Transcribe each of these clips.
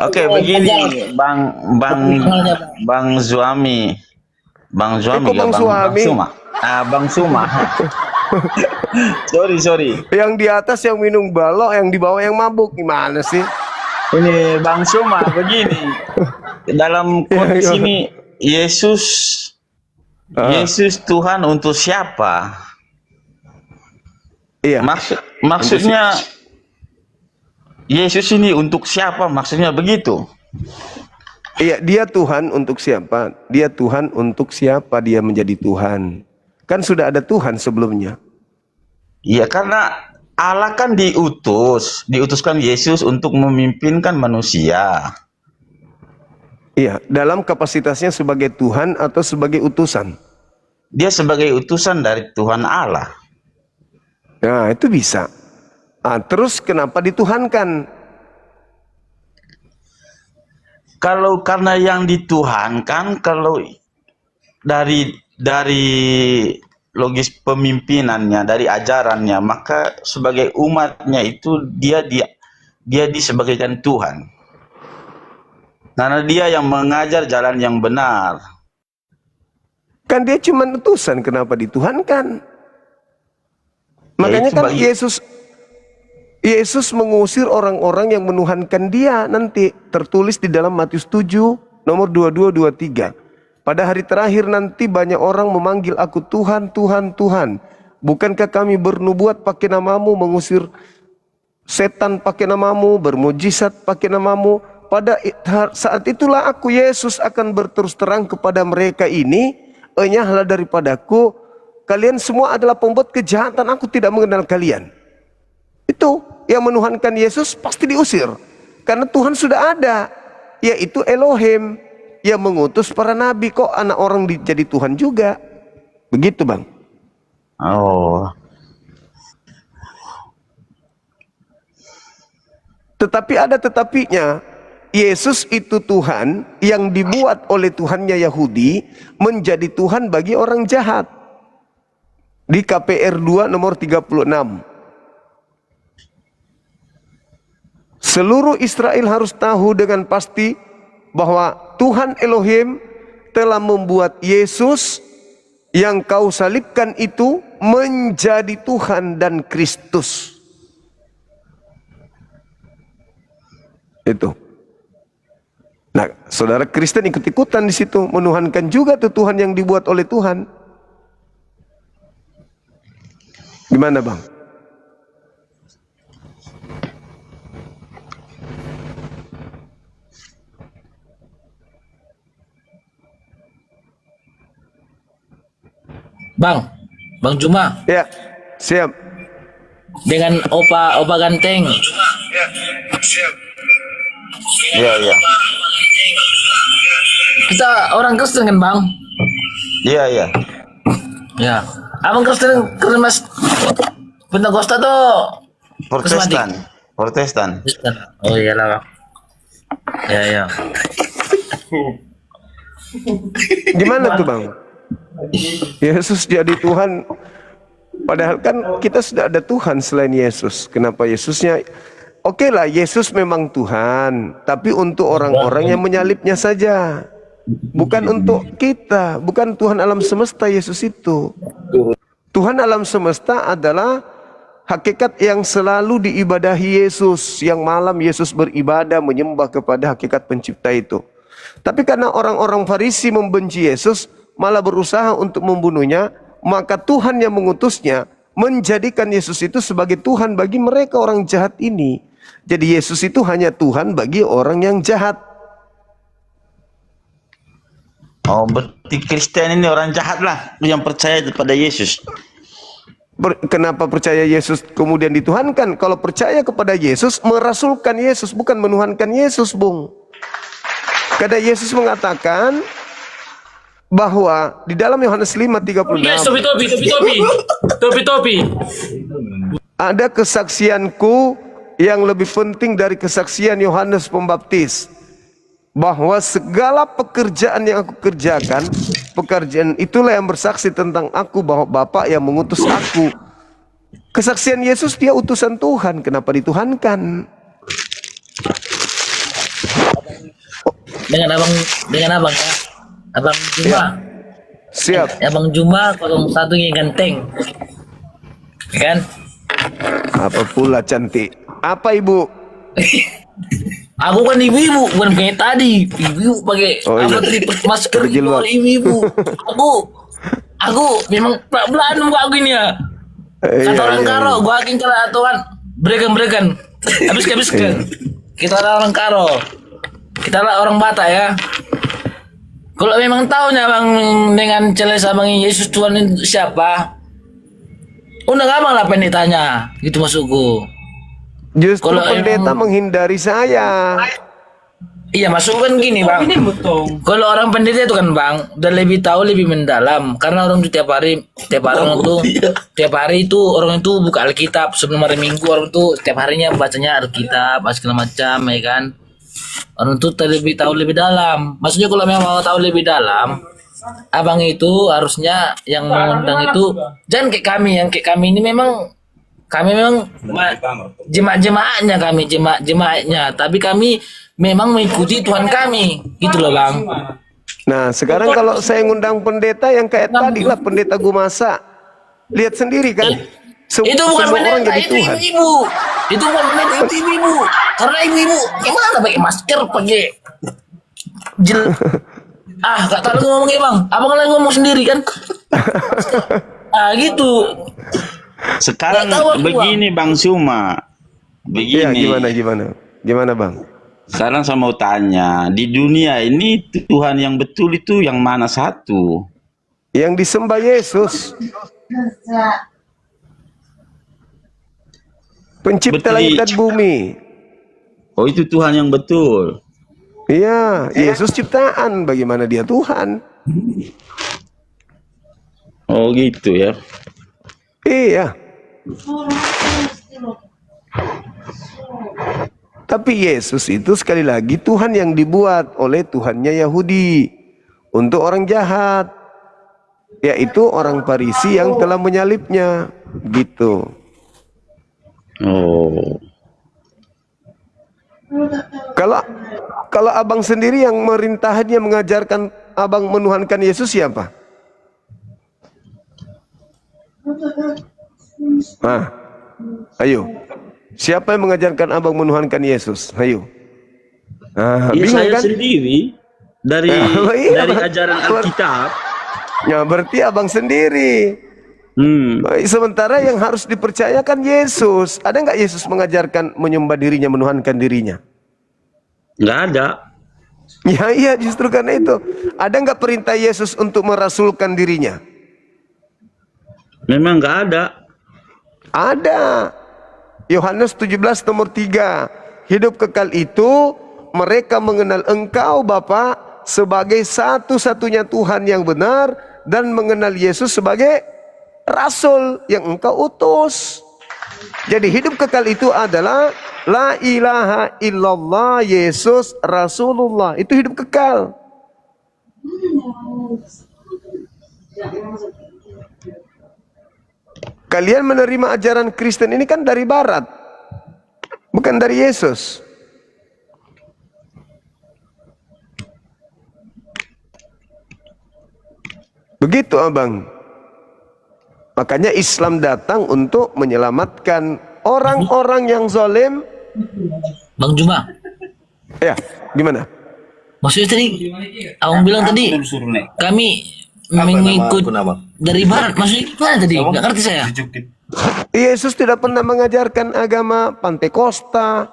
Oke, begini, Bang Zuami, Bang Zuami, kok Bang Suami? Suma, Bang Suma. Sorry. Yang di atas yang minum balok, yang di bawah yang mabuk, gimana sih? Ini Bang Suma, begini. Dalam konteks Iya. ini, Yesus, Yesus Tuhan untuk siapa? Iya. Maksudnya Yesus ini untuk siapa? Maksudnya begitu. Iya, dia Tuhan untuk siapa? Dia Tuhan untuk siapa dia menjadi Tuhan? Kan sudah ada Tuhan sebelumnya. Iya, karena Allah kan diutuskan Yesus untuk memimpinkan manusia. Iya, dalam kapasitasnya sebagai Tuhan atau sebagai utusan? Dia sebagai utusan dari Tuhan Allah. Nah, itu bisa. Terus kenapa dituhankan? Kalau karena yang dituhankan, kalau dari logis pemimpinannya, dari ajarannya, maka sebagai umatnya itu dia disebagaikan Tuhan. Karena dia yang mengajar jalan yang benar. Kan dia cuma utusan, kenapa dituhankan? Makanya kan Yesus mengusir orang-orang yang menuhankan dia nanti. Tertulis di dalam Matius 7 nomor 22-23. Pada hari terakhir nanti banyak orang memanggil aku Tuhan, Tuhan, Tuhan. Bukankah kami bernubuat pakai namamu, mengusir setan pakai namamu, bermujizat pakai namamu? Pada saat itulah aku Yesus akan berterus terang kepada mereka ini, enyahlah daripadaku, kalian semua adalah pembuat kejahatan, aku tidak mengenal kalian. Itu yang menuhankan Yesus pasti diusir. Karena Tuhan sudah ada, yaitu Elohim yang mengutus para nabi. Kok anak orang jadi Tuhan juga? Begitu, Bang. Oh. Tetapi ada tetapinya. Yesus itu Tuhan yang dibuat oleh Tuhannya Yahudi menjadi Tuhan bagi orang jahat. Di KPR 2 nomor 36. Seluruh Israel harus tahu dengan pasti bahwa Tuhan Elohim telah membuat Yesus yang kau salibkan itu menjadi Tuhan dan Kristus. Itu. Nah, saudara Kristen ikut-ikutan di situ, menuhankan juga tuh Tuhan yang dibuat oleh Tuhan. Gimana, Bang? Bang Juma. Ya, siap. Dengan Opa Ganteng. Iya. Kita orang Kristen kan, Bang? Iya. Ya. Abang Kristen Mas Pentakosta tuh Protestan. Oh iyalah, Bang. Ya. Gimana tuh, Bang? Yesus jadi Tuhan, padahal kan kita sudah ada Tuhan selain Yesus. Kenapa Yesusnya? Oke lah, Yesus memang Tuhan, tapi untuk orang-orang yang menyalibnya saja, bukan untuk kita. Bukan Tuhan alam semesta Yesus itu. Tuhan alam semesta adalah hakikat yang selalu diibadahi Yesus. Yang malam Yesus beribadah menyembah kepada hakikat pencipta itu. Tapi karena orang-orang Farisi membenci Yesus, malah berusaha untuk membunuhnya, maka Tuhan yang mengutusnya menjadikan Yesus itu sebagai Tuhan bagi mereka orang jahat ini. Jadi Yesus itu hanya Tuhan bagi orang yang jahat. Oh, berarti Kristen ini orang jahat lah yang percaya kepada Yesus. Kenapa percaya Yesus kemudian dituhankan? Kalau percaya kepada Yesus, merasulkan Yesus, bukan menuhankan Yesus, Bung. Karena Yesus mengatakan bahwa di dalam Yohanes 5:36, Yes, topi. ada kesaksianku yang lebih penting dari kesaksian Yohanes Pembaptis, bahwa segala pekerjaan yang aku kerjakan, pekerjaan itulah yang bersaksi tentang aku, bahwa Bapa yang mengutus aku. Kesaksian Yesus, dia utusan Tuhan. Kenapa dituhankan? dengan abang ya. Abang Juma. Siap. Abang Juma 01 yang ganteng. Kan? Apa pula cantik? Apa ibu? Aku kan ibu-ibu, bukan kayak tadi. Ibu-ibu pakai Oh, iya. apa tadi masker Pakai gitu, jilbab. ibu-ibu. Aku memang pelan gua aku ini ya. Kata Iya, orang iya, Karo, iya. gua akin kalau aturan brekan. Habis Iya. kita orang Karo. Kita lah orang Batak ya. Kalau memang tahunya bang dengan celes abang Yesus Tuhan itu siapa? Undang abang lah pendetanya, gitu maksudku. Justru Kalau pendeta emang- menghindari saya. Iya masuk kan gini bang. Kalau orang pendeta itu kan bang, udah lebih tahu lebih mendalam. Karena orang itu tiap hari orang itu tiap hari itu orang itu buka Alkitab sebelum hari Minggu orang itu setiap harinya bacanya Alkitab segala macam ya kan. Orang itu lebih tahu lebih dalam. Maksudnya kalau memang mau tahu lebih dalam, abang itu harusnya yang mengundang itu jangan kayak kami yang kayak kami ini memang kami memang jemaat-jemaatnya kami jemaat-jemaatnya tapi kami memang mengikuti Tuhan kami gitu loh bang. Nah, sekarang kalau saya ngundang pendeta yang kayak tadi lah, pendeta Gumasa. Lihat sendiri kan? Itu bukan semua orang pendeta jadi itu Tuhan. ibu-ibu, itu bukan pendeta itu ibu-ibu karena ibu-ibu gimana pakai masker pakai jel gak tahu ngomongnya bang abang lagi ngomong sendiri kan. Gitu. Sekarang Nggak tahu aku, begini Bang Suma. Iya, Begini. gimana bang? Sekarang saya mau tanya, di dunia ini Tuhan yang betul itu yang mana satu? Yang disembah Yesus. Pencipta Betul. langit dan bumi. Oh, itu Tuhan yang betul. Iya, Yesus ciptaan. Bagaimana dia Tuhan? Oh, gitu ya. Iya. Tapi Yesus itu sekali lagi Tuhan yang dibuat oleh Tuhannya Yahudi untuk orang jahat, yaitu orang Farisi yang telah menyalibnya. Gitu. Oh. Kalau abang sendiri yang merintahannya mengajarkan abang menuhankan Yesus siapa? Ayo. Siapa yang mengajarkan abang menuhankan Yesus? Ayo. Ya, Bingung saya kan? sendiri dari Iya, dari Bang. ajaran Alkitab. Ya, berarti abang sendiri. Sementara yang harus dipercayakan Yesus. Ada nggak Yesus mengajarkan menyembah dirinya, menuhankan dirinya? Nggak ada. Ya iya, justru karena itu. Ada nggak perintah Yesus untuk merasulkan dirinya? Memang nggak ada. Ada. Yohanes 17 nomor 3. Hidup kekal itu mereka mengenal Engkau Bapa sebagai satu-satunya Tuhan yang benar dan mengenal Yesus sebagai Rasul yang Engkau utus. Jadi hidup kekal itu adalah la ilaha illallah Yesus Rasulullah. Itu hidup kekal. Kalian menerima ajaran Kristen ini kan dari barat, bukan dari Yesus. Begitu abang. Makanya Islam datang untuk menyelamatkan orang-orang yang zalim. Bang Juma, Ya, gimana? maksudnya tadi abang bilang tadi kami mengikut dari barat, maksudnya gimana tadi? Nggak ngerti saya. Yesus tidak pernah mengajarkan agama Pantekosta,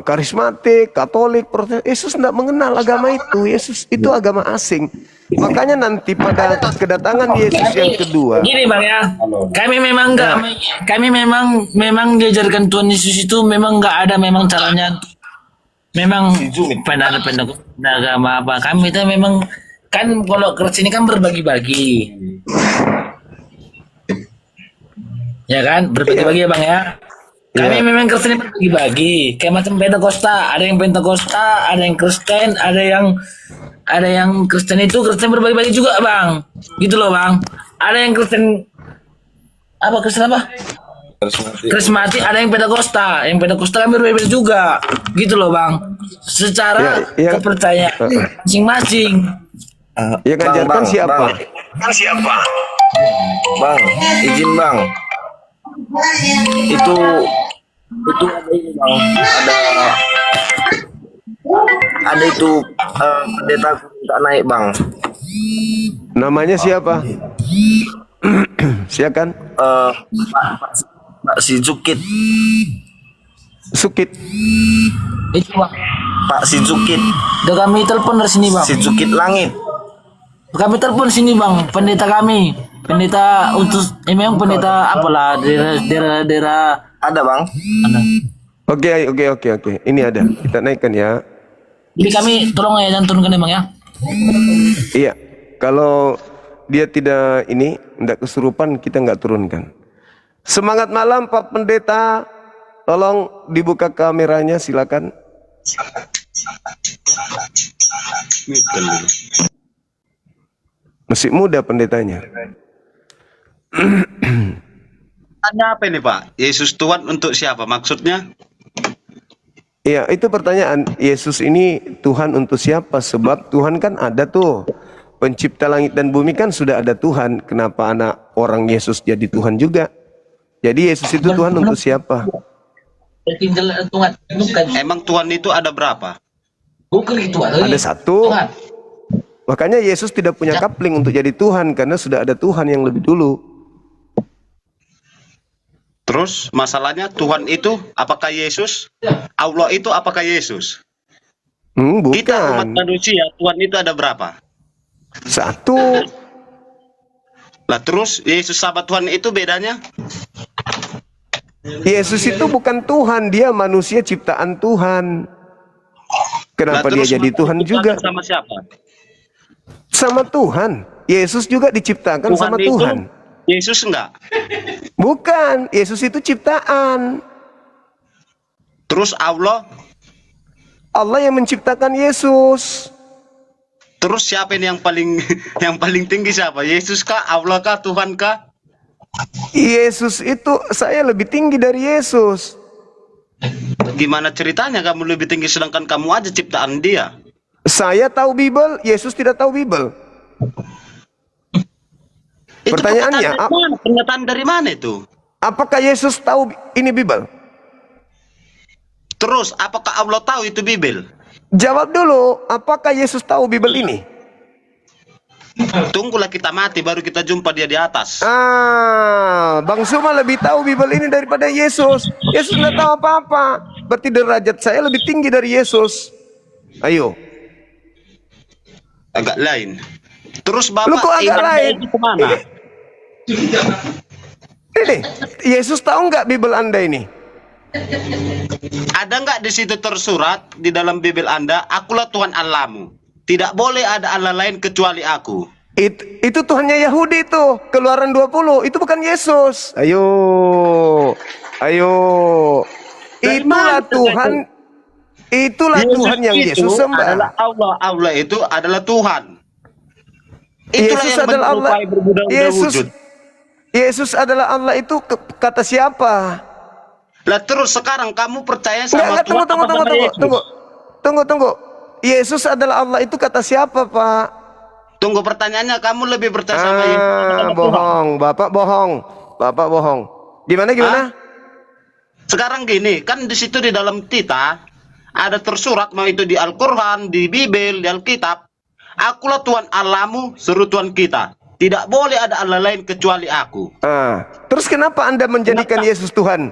karismatik, Katolik, Protestan. Yesus tidak mengenal agama itu. Yesus itu agama asing. Makanya nanti pada kedatangan Yesus yang kedua, Gini bang ya, kami memang nggak, kami memang diajarkan Tuhan Yesus itu memang nggak ada memang caranya, memang pendana agama apa kami itu memang kan kalau Kristen ini kan berbagi-bagi, ya kan berbagi-bagi ya bang ya. Kami memang Kristen ini berbagi-bagi, kayak macam Pentakosta, ada yang Pentakosta, ada yang Kristen, ada yang Kristen itu Kristen berbagi-bagi juga bang, gitu loh bang. Ada yang Kristen apa Kristen apa? Karismatik ada yang Pentakosta, kami berbeda juga, gitu loh bang. Secara Ya, kepercayaan masing-masing. Yang ngajarkan siapa? Bang, izin bang. Itu ada ini bang. Ada itu pendeta tak naik bang. Namanya siapa? Silakan. Pak Sinzukit. Sukit. Itu bang. Pak Sinzukit. Udah kami telepon dari sini bang. Sinzukit Langit. Kami telepon sini bang, pendeta kami, pendeta untuk memang pendeta apalah daerah Ada bang. ada. Oke. Ini ada. Kita naikkan ya. Jadi kami tolong ya jangan turunkan ya bang ya. Iya. Kalau dia tidak tidak kesurupan, kita nggak turunkan. Semangat malam Pak Pendeta. Tolong dibuka kameranya, silakan. Masih muda pendetanya. Tanya apa ini Pak? Yesus Tuhan untuk siapa maksudnya? Iya, itu pertanyaan. Yesus ini Tuhan untuk siapa? Sebab Tuhan kan ada tuh. Pencipta langit dan bumi kan sudah ada Tuhan. Kenapa anak orang Yesus jadi Tuhan juga? Jadi Yesus itu Tuhan untuk siapa? Tinggal Tuhan, bukan. Emang Tuhan itu ada berapa? Bukan itu Ada satu. Tuhan. Makanya Yesus tidak punya kapling untuk jadi Tuhan karena sudah ada Tuhan yang lebih dulu. Terus masalahnya Tuhan itu apakah Yesus? Allah itu apakah Yesus? Kita umat Bukan. manusia, Tuhan itu ada berapa? Satu. Lah terus Yesus sama Tuhan itu bedanya? Yesus itu bukan Tuhan, dia manusia ciptaan Tuhan. Kenapa Lah, dia terus jadi Tuhan juga? sama siapa? Sama Tuhan. Yesus juga diciptakan sama itu Tuhan. Yesus enggak? Bukan, Yesus itu ciptaan. Terus Allah? Allah yang menciptakan Yesus. Terus siapa ini yang paling yang paling tinggi siapa? Yesus kah? Allah kah? Tuhan kah? Yesus itu, saya lebih tinggi dari Yesus. Gimana ceritanya kamu lebih tinggi sedangkan kamu aja ciptaan dia? Saya tahu Bible, Yesus tidak tahu Bible. Itu Pertanyaannya, pernyataan dari mana itu? apakah Yesus tahu ini Bible? Terus apakah Allah tahu itu Bible? Jawab dulu, apakah Yesus tahu Bible ini? Tunggulah kita mati baru kita jumpa dia di atas. Bang Suma lebih tahu Bible ini daripada Yesus. Yesus nggak tahu apa-apa. Berarti derajat saya lebih tinggi dari Yesus. Ayo. Agak lain. Terus Lu Bapak kok agak iman lain? itu kemana? Ini, Yesus tahu nggak Bible Anda ini? Ada nggak di situ tersurat di dalam Bible Anda, akulah Tuhan Allahmu. Tidak boleh ada Allah lain kecuali aku. Itu Tuhannya Yahudi itu. Keluaran 20. Itu bukan Yesus. Ayo. Dari Itulah mana Tuhan. Itulah Yesus Tuhan yang itu Yesus sembah. adalah Allah. Allah itu adalah Tuhan. Itulah Yesus yang adalah Allah. menyerupai berbudak-budak wujud. Yesus adalah Allah itu kata siapa? Lah terus sekarang kamu percaya sama Enggak, Tuhan apa sama Yesus? tunggu. Yesus adalah Allah itu kata siapa, Pak? Tunggu pertanyaannya, kamu lebih percaya sama Yesus atau sama Tuhan? Bohong, Bapak bohong. Gimana? Sekarang gini, kan di situ di dalam kita ada tersurat, mau itu di Al-Quran, di Bible, di Alkitab. Akulah Tuhan Allahmu, seru Tuhan kita. Tidak boleh ada Allah lain kecuali aku. Terus kenapa Anda menjadikan Yesus Tuhan?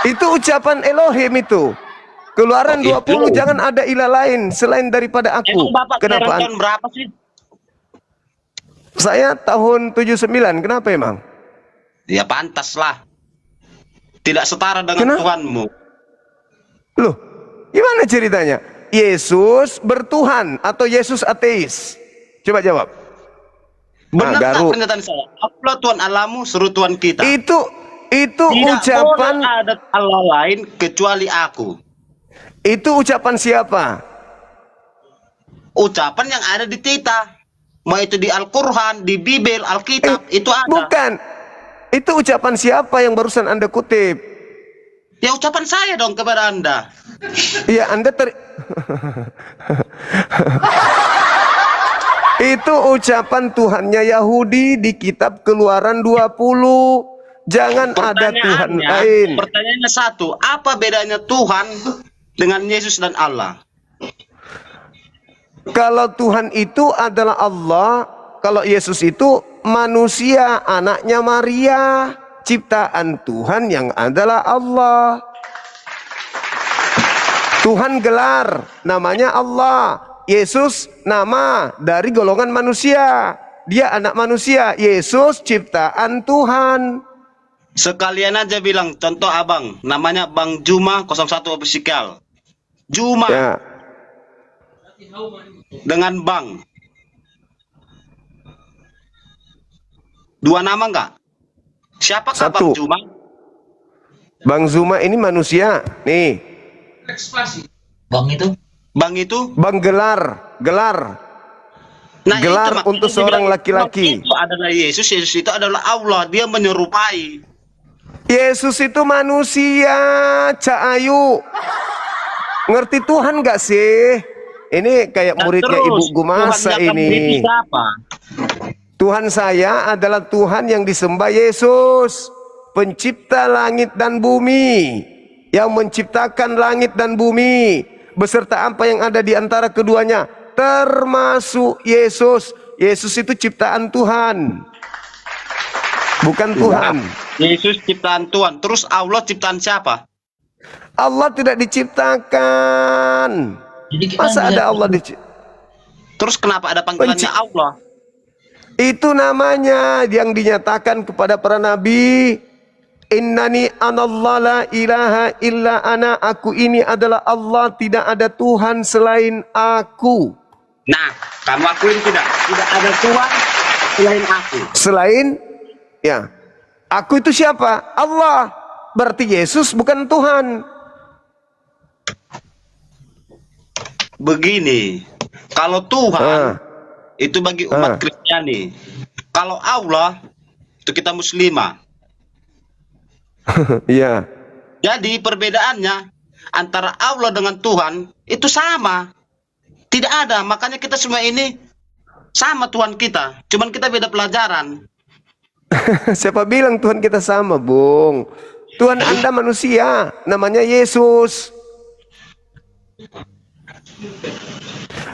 Itu ucapan Elohim itu. Keluaran 20, jangan ada ilah lain selain daripada aku. Emang Bapak Kenapa? tahun berapa sih? Saya tahun 79. Kenapa emang? Ya pantaslah. Tidak setara dengan Tuhanmu. Loh, gimana ceritanya? Yesus bertuhan atau Yesus ateis? Coba jawab. Benar tak Garuk. pernyataan saya? Akulah Tuhan Allahmu, seru Tuhan kita. Itu Tidak ucapan boleh ada Allah lain kecuali aku. itu ucapan siapa? Ucapan yang ada di kita. Mau itu di Al-Quran, di Bible, Alkitab, itu ada. Bukan. Itu ucapan siapa yang barusan Anda kutip? Ya ucapan saya dong kepada Anda. Iya, Anda Itu ucapan Tuhannya Yahudi di kitab Keluaran 20. Jangan ada Tuhan lain. Pertanyaannya satu, apa bedanya Tuhan dengan Yesus dan Allah? Kalau Tuhan itu adalah Allah, kalau Yesus itu manusia, anaknya Maria, ciptaan Tuhan yang adalah Allah. Tuhan gelar, namanya Allah. Yesus nama dari golongan manusia. Dia anak manusia. Yesus ciptaan Tuhan. Sekalian aja bilang, contoh abang, namanya Bang Juma 01 Official. Juma Ya. dengan Bang. Dua nama enggak? Siapakah Satu. Bang Juma? Bang Zuma ini manusia. Nih. Bang itu Bang itu? Bang gelar. Nah, Gelar itu makanya untuk dia seorang bilang, laki-laki. Bang itu adalah Yesus, Yesus itu adalah Allah. Dia menyerupai. Yesus itu manusia, Cak Ayu. Ngerti Tuhan gak sih? Ini kayak Dan muridnya terus, Ibu Gumasa Tuhan yang kamu itu ini. siapa? Tuhan saya adalah Tuhan yang disembah Yesus, pencipta langit dan bumi, yang menciptakan langit dan bumi, beserta apa yang ada di antara keduanya, termasuk Yesus. Yesus itu ciptaan Tuhan, bukan Tuhan. Yesus ciptaan Tuhan. Terus Allah ciptaan siapa? Allah tidak diciptakan. jadi kita Masa ada Allah Terus kenapa ada panggilannya Allah? Itu namanya yang dinyatakan kepada para nabi. Innani anallah la ilaha illa ana. Aku ini adalah Allah, tidak ada Tuhan selain aku. Nah, kamu akuin tidak? Tidak ada Tuhan selain aku. Selain, ya. Aku itu siapa? Allah. Berarti Yesus bukan Tuhan. Begini, kalau Tuhan itu bagi umat Kristiani. Kalau Allah itu kita muslimah. Iya. Jadi perbedaannya antara Allah dengan Tuhan itu sama. Tidak ada, makanya kita semua ini sama Tuhan kita. Cuman kita beda pelajaran. Siapa bilang Tuhan kita sama, Bung? Tuhan Anda manusia, namanya Yesus.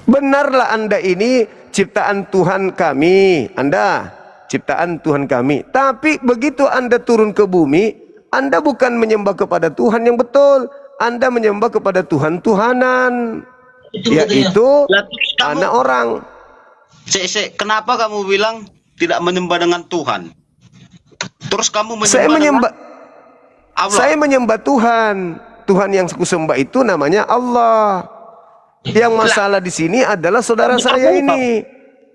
Benarlah Anda ini ciptaan Tuhan kami. Anda ciptaan Tuhan kami. Tapi begitu Anda turun ke bumi, Anda bukan menyembah kepada Tuhan yang betul. Anda menyembah kepada Tuhan-Tuhanan, yaitu Lah, terus kamu- anak orang. Kenapa kamu bilang tidak menyembah dengan Tuhan? Terus kamu menyembah Saya menyembah, dengan Allah. saya menyembah Tuhan. Tuhan yang aku sembah itu namanya Allah. Yang masalah di sini adalah saudara saya ini.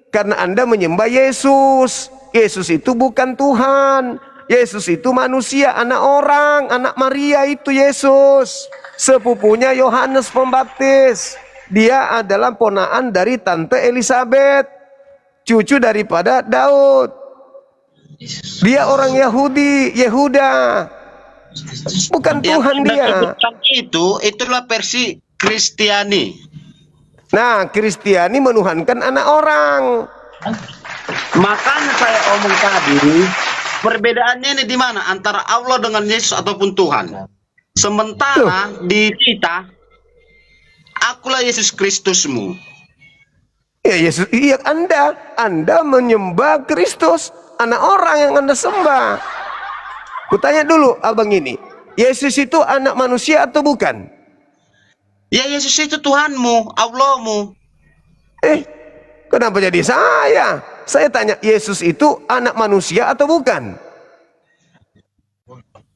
Karena Anda menyembah Yesus. Yesus itu bukan Tuhan. Yesus itu manusia, anak orang, anak Maria itu Yesus. Sepupunya Yohanes Pembaptis. Dia adalah ponaan dari Tante Elizabeth, cucu daripada Daud. Dia orang Yahudi, Yehuda. Bukan Yang Tuhan Anda dia. sebutkan itulah versi Kristiani. Nah, Kristiani menuhankan anak orang. Makanya saya omong tadi, perbedaannya ini di mana antara Allah dengan Yesus ataupun Tuhan. Sementara di kita, akulah Yesus Kristusmu. Ya Yesus, iya Anda menyembah Kristus, anak orang yang Anda sembah. Kutanya dulu abang ini, Yesus itu anak manusia atau bukan? Ya Yesus itu Tuhanmu, Allahmu. Kenapa jadi saya? Saya tanya, Yesus itu anak manusia atau bukan?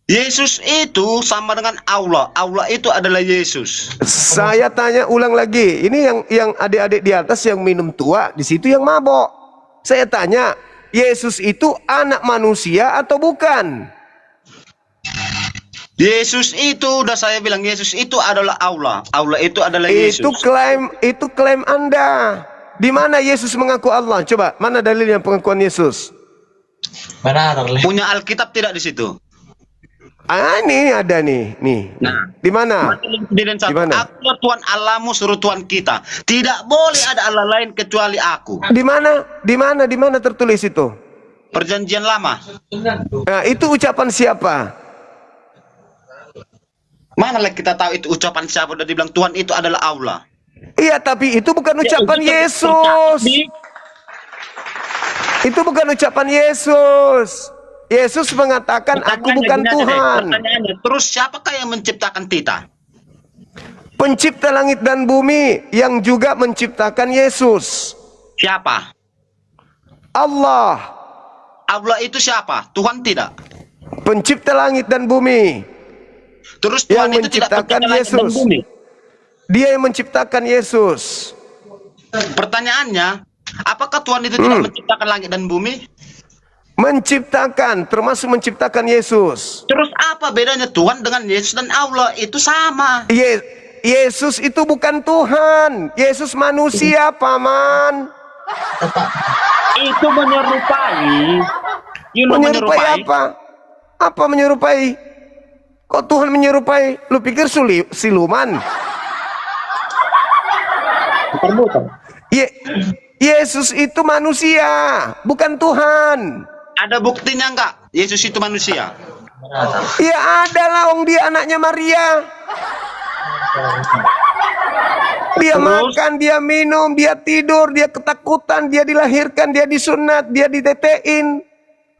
Yesus itu sama dengan Allah. Allah itu adalah Yesus. Saya tanya ulang lagi. Ini yang adik-adik di atas yang minum tua, di situ yang mabok. Saya tanya, Yesus itu anak manusia atau bukan? Yesus itu udah saya bilang, Yesus itu adalah Allah. Allah itu adalah Yesus. Itu klaim Anda. Di mana Yesus mengaku Allah? Coba, mana dalilnya pengakuan Yesus? Benar, Le. Punya Alkitab tidak di situ? Ah, ini ada nih. Nah, Di mana? Kejadian 1. Di mana? Akulah Tuhan Allahmu, suruh Tuhan kita. Tidak boleh ada Allah lain kecuali aku. Di mana? Di mana tertulis itu? Perjanjian lama. Nah, itu ucapan siapa? Mana lah kita tahu itu ucapan siapa? Udah dibilang Tuhan itu adalah Allah. Iya, tapi itu bukan ucapan Yesus. Itu bukan ucapan Yesus. Yesus mengatakan, aku bukan Tuhan. Pertanyaannya, terus siapakah yang menciptakan kita? Pencipta langit dan bumi yang juga menciptakan Yesus. Siapa? Allah, Allah itu siapa? Tuhan tidak. pencipta langit dan bumi. Terus Yang Tuhan itu tidak menciptakan pencipta langit dan Yesus. bumi. Dia yang menciptakan Yesus. Pertanyaannya, apakah Tuhan itu tidak menciptakan langit dan bumi? Menciptakan, termasuk menciptakan Yesus. Terus apa bedanya Tuhan dengan Yesus dan Allah? Itu sama. Yesus itu bukan Tuhan. Yesus manusia, paman. Itu menyerupai. Menyerupai apa? Apa menyerupai? Kok Tuhan menyerupai? Lu pikir siluman? Yesus itu manusia, bukan Tuhan. Ada buktinya enggak? Yesus itu manusia. Ya ada lah, wong dia anaknya Maria. Dia makan, dia minum, dia tidur, dia ketakutan, dia dilahirkan, dia disunat, dia ditetein.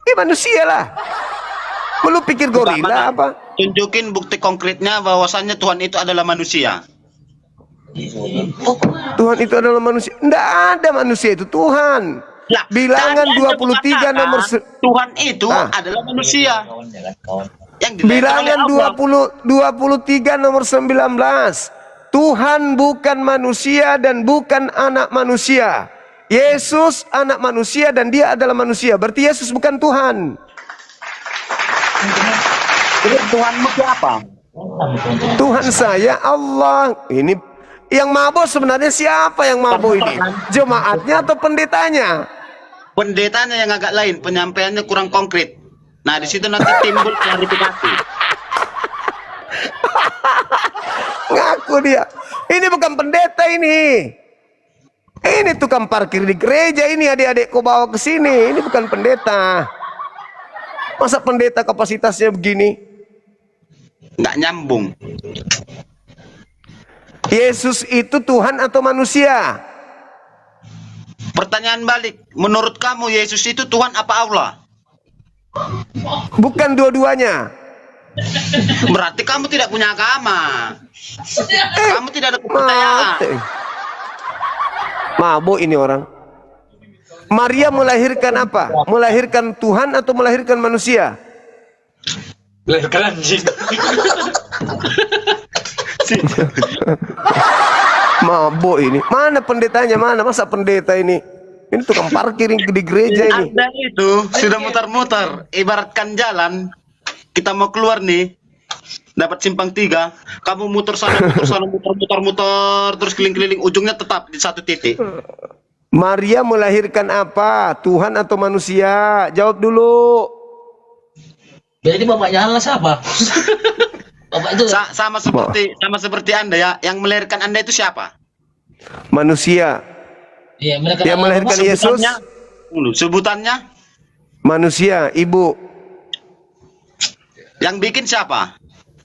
Dia manusia lah. Lu pikir gorila apa? Tunjukin bukti konkretnya bahwasannya Tuhan itu adalah manusia. Tuhan itu adalah manusia. Tidak ada manusia itu Tuhan. Lah, Bilangan 23 nomor Tuhan itu adalah manusia. Yang Bilangan 23 nomor 19. Tuhan bukan manusia dan bukan anak manusia. Yesus anak manusia dan dia adalah manusia. Berarti Yesus bukan Tuhan. Jadi Tuhanmu siapa? Tuhan saya Allah. Ini yang mabuk sebenarnya siapa yang mabuk ini? Jemaatnya atau pendetanya? Pendetanya yang agak lain, penyampaiannya kurang konkret. Nah, di situ nanti timbul klarifikasi. Ngaku dia. Ini bukan pendeta ini. Ini tukang parkir di gereja ini, adik-adikku bawa ke sini. Ini bukan pendeta. Masa pendeta kapasitasnya begini? Nggak nyambung. Yesus itu Tuhan atau manusia? Pertanyaan balik, menurut kamu Yesus itu Tuhan apa Allah? Bukan dua-duanya. Berarti kamu tidak punya agama. Kamu tidak ada kepercayaan. Mabuk ini orang. Maria melahirkan apa? Melahirkan Tuhan atau melahirkan manusia? Melahirkan anjing. Mabuk ini. Mana pendetanya? Mana? Masa pendeta ini? Ini tukang parkir di gereja ini. Anda itu sudah mutar-mutar. Ibaratkan jalan, kita mau keluar nih, dapat simpang 3, kamu muter sana, muter, terus keliling-keliling, ujungnya tetap di satu titik. Maria melahirkan apa? Tuhan atau manusia? Jawab dulu. Berarti bapaknya Allah siapa? Bapak itu Sama seperti Anda ya. Yang melahirkan Anda itu siapa? Manusia. Iya, Yang melahirkan Yesus? Sebutannya? Manusia, ibu. Yang bikin siapa?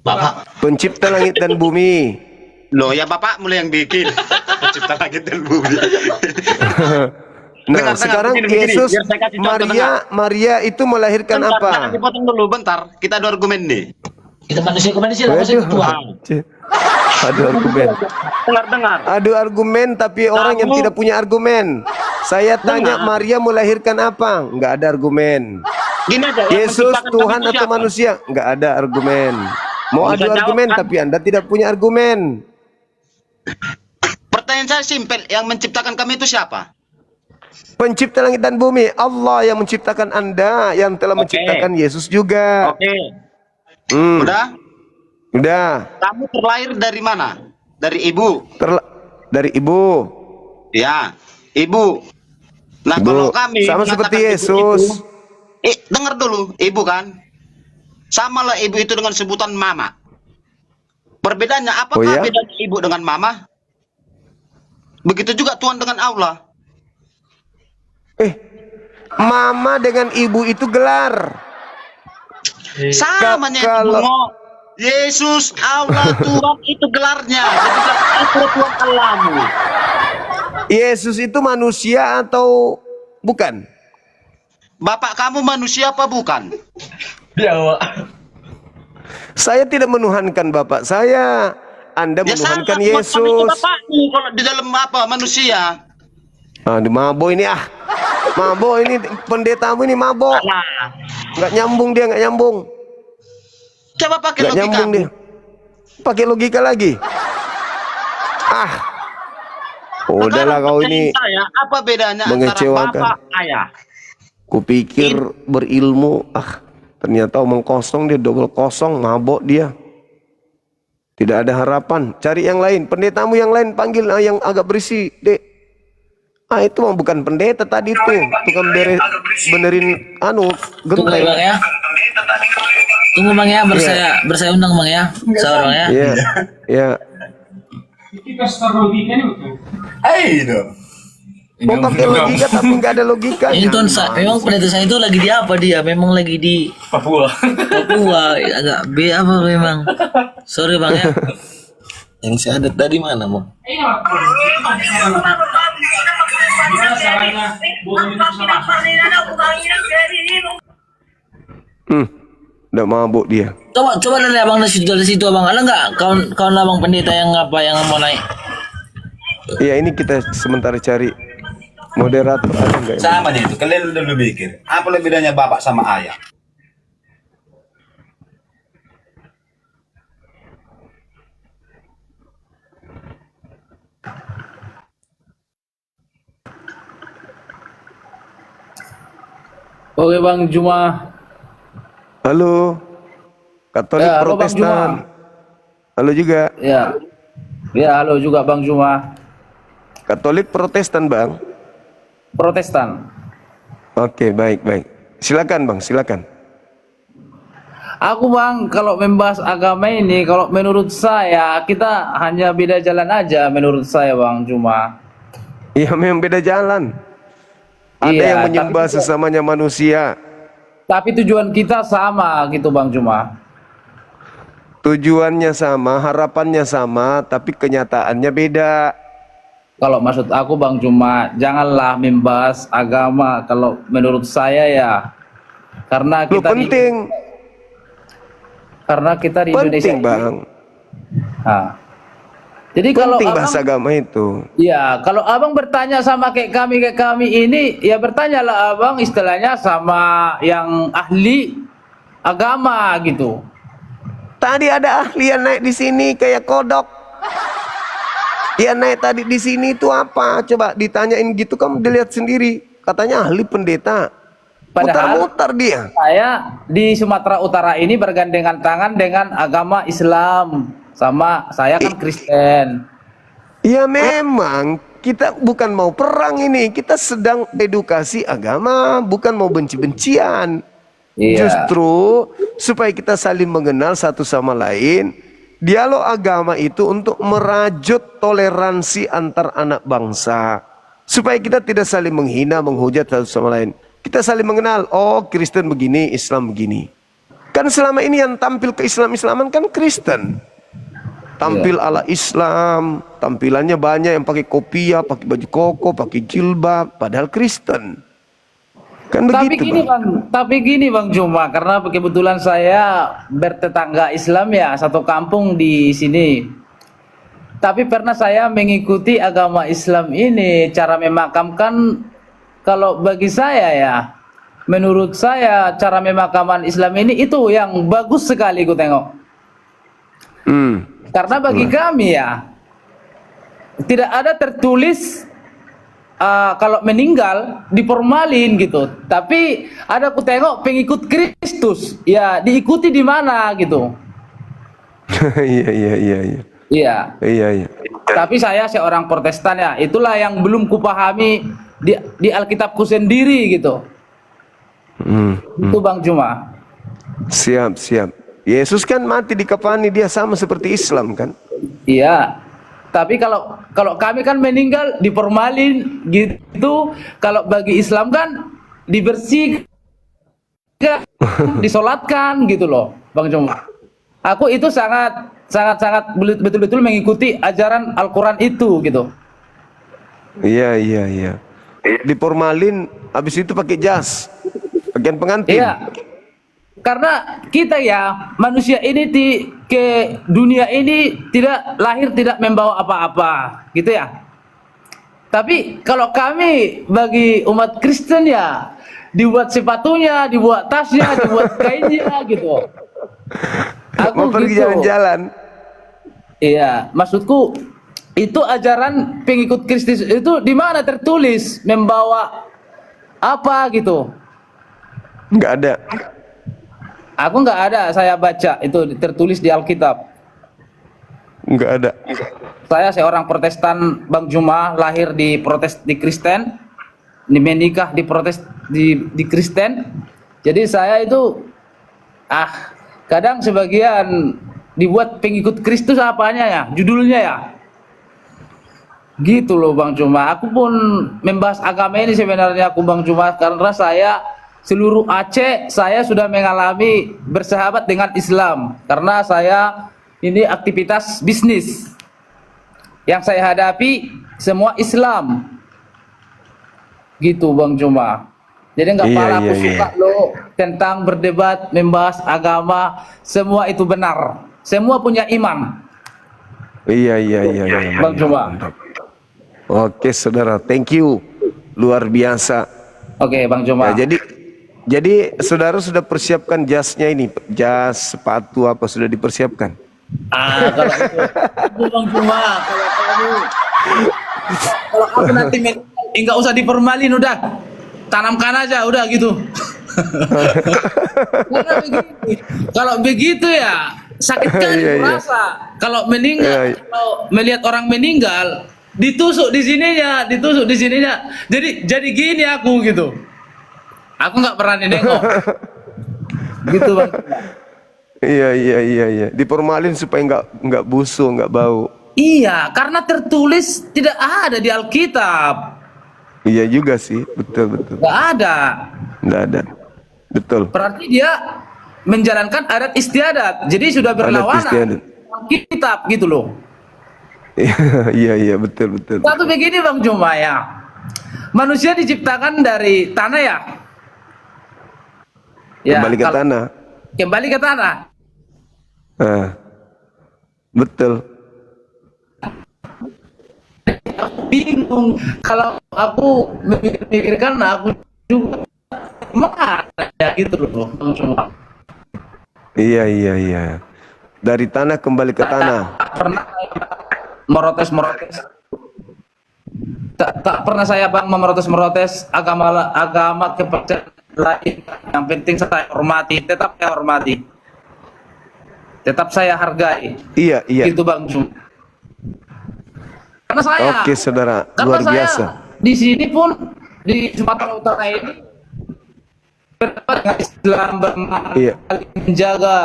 Bapak. Pencipta langit dan bumi. Loh ya bapak mulai yang bikin. Pencipta langit dan bumi. Nah, sekarang Yesus, biar saya kasih contoh, Maria itu melahirkan Bentar, apa? jangan dipotong dulu, bentar. Kita ada argumen nih. Kita manusia lah, masa itu Tuhan. Adu argumen. Dengar. Adu argumen tapi orang yang tidak punya argumen. Saya tanya Maria melahirkan apa? Enggak ada argumen. Gini aja. yang Yesus menciptakan Tuhan kami itu atau siapa? manusia? Enggak ada argumen. Mau Bisa adu jawab, argumen kan? tapi Anda tidak punya argumen. Pertanyaan saya simpel. Yang menciptakan kami itu siapa? Pencipta langit dan bumi, Allah yang menciptakan Anda, yang telah menciptakan Yesus juga. Oke. Udah? Kamu terlahir dari mana? Dari ibu. Dari ibu. Ya, ibu. Nah, Ibu. kalau kami Sama mengatakan seperti ibu Yesus. Dengar dulu, ibu kan. Samalah ibu itu dengan sebutan mama. Perbedaannya, Oh apakah ya? bedanya ibu dengan mama? Begitu juga Tuhan dengan Allah. Mama dengan ibu itu gelar. Samanya itu, Kalau Bungo. Yesus, Allah, Tuhan itu gelarnya. Jadi itu Tuhan Allahmu. Yesus itu manusia atau bukan? Bapak kamu manusia apa bukan? Saya tidak menuhankan Bapak saya. Anda Ya menuhankan salah, itu Yesus. bapakmu kalau di dalam apa manusia. Di mabok ini mabok ini, pendetamu ini mabok. Nah, Nggak nyambung dia, nggak nyambung. coba pakai Nggak logika. nyambung dia. Pakai logika lagi. Udahlah kau ini Saya, apa bedanya antara mengecewakan. bapak ayah? Kupikir berilmu, ternyata omong kosong, dia double kosong, mabok dia. Tidak ada harapan. Cari yang lain, pendetamu yang lain panggil yang agak berisi, Dek. Itu mah bukan pendeta tadi tuh, tukang benerin Tunggu genteng. Bang ya. Tunggu Bang ya, bersaya undang Bang ya. Seorang ya. Iya, iya. Mau pakai logika tapi nggak ada logikanya. Ini tuan memang pendeta saya itu lagi di apa dia? Memang lagi di Papua. Papua, agak apa memang. Sorry Bang ya. Yang saya ada tadi mana, Bang? Udah mabuk dia. Coba dari abang dari situ abang, ada nggak kawan abang pendeta yang yang mau naik? Iya, ini kita sementara cari moderator, ada nggak? Sama nih itu, kalian udah mikir. Apa bedanya bapak sama ayah? Oke Bang Juma. Halo, Katolik Ya, halo, Bang Protestan. Halo juga, Ya. Ya, halo juga Bang Juma. Katolik Protestan Bang. Protestan. Oke, baik. Silakan Bang, silakan. Aku Bang, kalau membahas agama ini, kalau menurut saya kita hanya beda jalan aja menurut saya Bang Juma. Iya, memang beda jalan. Ada Iya, yang menyembah tapi- sesamanya manusia. Tapi tujuan kita sama gitu Bang Juma. Tujuannya sama, harapannya sama, tapi kenyataannya beda. Kalau maksud aku Bang Juma, janganlah membahas agama kalau menurut saya ya. Karena Loh, kita di Indonesia penting ini- Bang. Nah. Jadi kalau Penting abang, bahasa agama itu. ya, kalau abang bertanya sama kayak kami ini, ya bertanyalah abang istilahnya sama yang ahli agama gitu. Tadi ada ahli yang naik di sini kayak kodok. Dia naik tadi di sini itu apa? Coba ditanyain gitu, kamu dilihat sendiri. Katanya ahli pendeta. Padahal Mutar-mutar dia. saya di Sumatera Utara ini bergandengan tangan dengan agama Islam. Sama saya kan Kristen. Ya memang kita bukan mau perang ini, kita sedang edukasi agama, bukan mau benci-bencian. Iya. Justru supaya kita saling mengenal satu sama lain. Dialog agama itu untuk merajut toleransi antar anak bangsa. Supaya kita tidak saling menghina, menghujat satu sama lain. Kita saling mengenal, oh Kristen begini, Islam begini. Kan selama ini yang tampil ke Islam-Islaman kan Kristen. Tampil ala Islam, tampilannya banyak yang pakai kopiah, pakai baju koko, pakai jilbab, padahal Kristen. Kan begitu, Bang. Tapi gini Bang Juma, karena kebetulan saya bertetangga Islam ya, satu kampung di sini. Tapi pernah saya mengikuti agama Islam ini, cara memakamkan, kalau bagi saya ya, menurut saya cara memakamkan Islam ini itu yang bagus sekali ku tengok. Karena bagi kami ya, tidak ada tertulis kalau meninggal diformalin gitu. Tapi ada ku tengok pengikut Kristus, ya diikuti di mana gitu. Iya. Iya. Tapi saya seorang Protestan ya, itulah yang belum kupahami di Alkitabku sendiri gitu. Itu Bang Juma. Siap, siap. Yesus kan mati di kafani, dia sama seperti Islam kan? Iya. Tapi kalau kalau kami kan meninggal diformalin gitu. Kalau bagi Islam kan dibersihkan, disolatkan gitu loh, Bang Juma. Aku itu sangat betul-betul mengikuti ajaran Al-Quran itu gitu. Iya, iya, iya. Diformalin, habis itu pakai jas, bagian pengantin. Iya. Karena kita ya manusia ini ke dunia ini tidak lahir tidak membawa apa-apa, gitu ya. Tapi kalau kami bagi umat Kristen ya dibuat sepatunya, dibuat tasnya, dibuat kainnya gitu. Mau pergi gitu. jalan-jalan. Iya, maksudku itu ajaran pengikut Kristus itu di mana tertulis membawa apa gitu. Nggak ada. Aku nggak ada, saya baca itu tertulis di Alkitab. Nggak ada. Saya seorang Protestan, Bang Juma, lahir di Kristen, menikah di Kristen. Jadi saya itu kadang sebagian dibuat pengikut Kristus apanya ya, judulnya ya. Gitu loh Bang Juma. Aku pun membahas agama ini sebenarnya Bang Juma karena saya seluruh Aceh saya sudah mengalami bersahabat dengan Islam karena saya ini aktivitas bisnis yang saya hadapi semua Islam gitu Bang Juma. Jadi nggak pala aku suka lo tentang berdebat membahas agama, semua itu benar, semua punya iman. Iya, iya, iya, iya. Bang Juma. Oke saudara, thank you, luar biasa. Oke Bang Juma. Ya, jadi saudara sudah persiapkan jasnya ini, jas, sepatu apa sudah dipersiapkan? Kalau itu Bang Juma, kalau aku nanti nggak usah diformalin udah, tanamkan aja udah gitu. Karena kalau begitu ya sakit kan merasa. Kalau meninggal, kalau melihat orang meninggal ditusuk di sininya. Jadi gini aku gitu. Aku nggak pernah nengok. Gitu Bang. Iya. Diformalin supaya nggak busuk, nggak bau. Iya, karena tertulis tidak ada di Alkitab. Iya juga sih, betul. Nggak ada. Nggak ada, betul. Berarti dia menjalankan adat istiadat. Jadi sudah berlawanan istiadat. Alkitab gitu loh. Iya, betul. Satu begini Bang Juma ya. Manusia diciptakan dari tanah ya. Kembali ke tanah. Kembali ke tanah. Betul. Aku bingung kalau aku memikirkan aku juga mana ya gitu loh Bang Juma. Iya. Dari tanah kembali ke tanah. Pernah merotes. Tak pernah saya Bang merotes agama kepercayaan lain. Yang penting saya hormati, tetap saya hormati. Tetap saya hargai. Iya. Gitu Bang Jum. Karena saya Oke saudara, luar biasa. Di sini pun di Sumatera Utara ini berdebat dengan Islam menjaga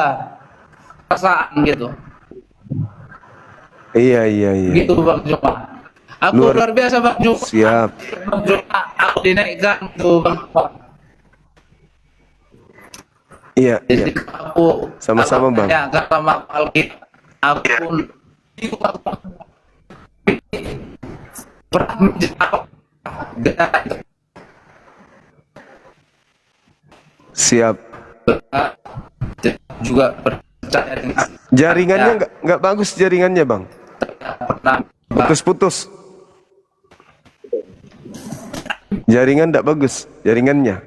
perasaan gitu. Iya. Gitu Bang Juma. Aku luar biasa Bang Juma. Siap. Bang Juma, aku dinaikkan tuh Bang Juma. Iya. Jadi aku Sama-sama Bang. Ya, karena Alkitab aku pun pernah menjawab. Siap. Juga percaya dengan Jaringannya nggak bagus jaringannya Bang. pernah Putus-putus. Jaringan nggak bagus jaringannya.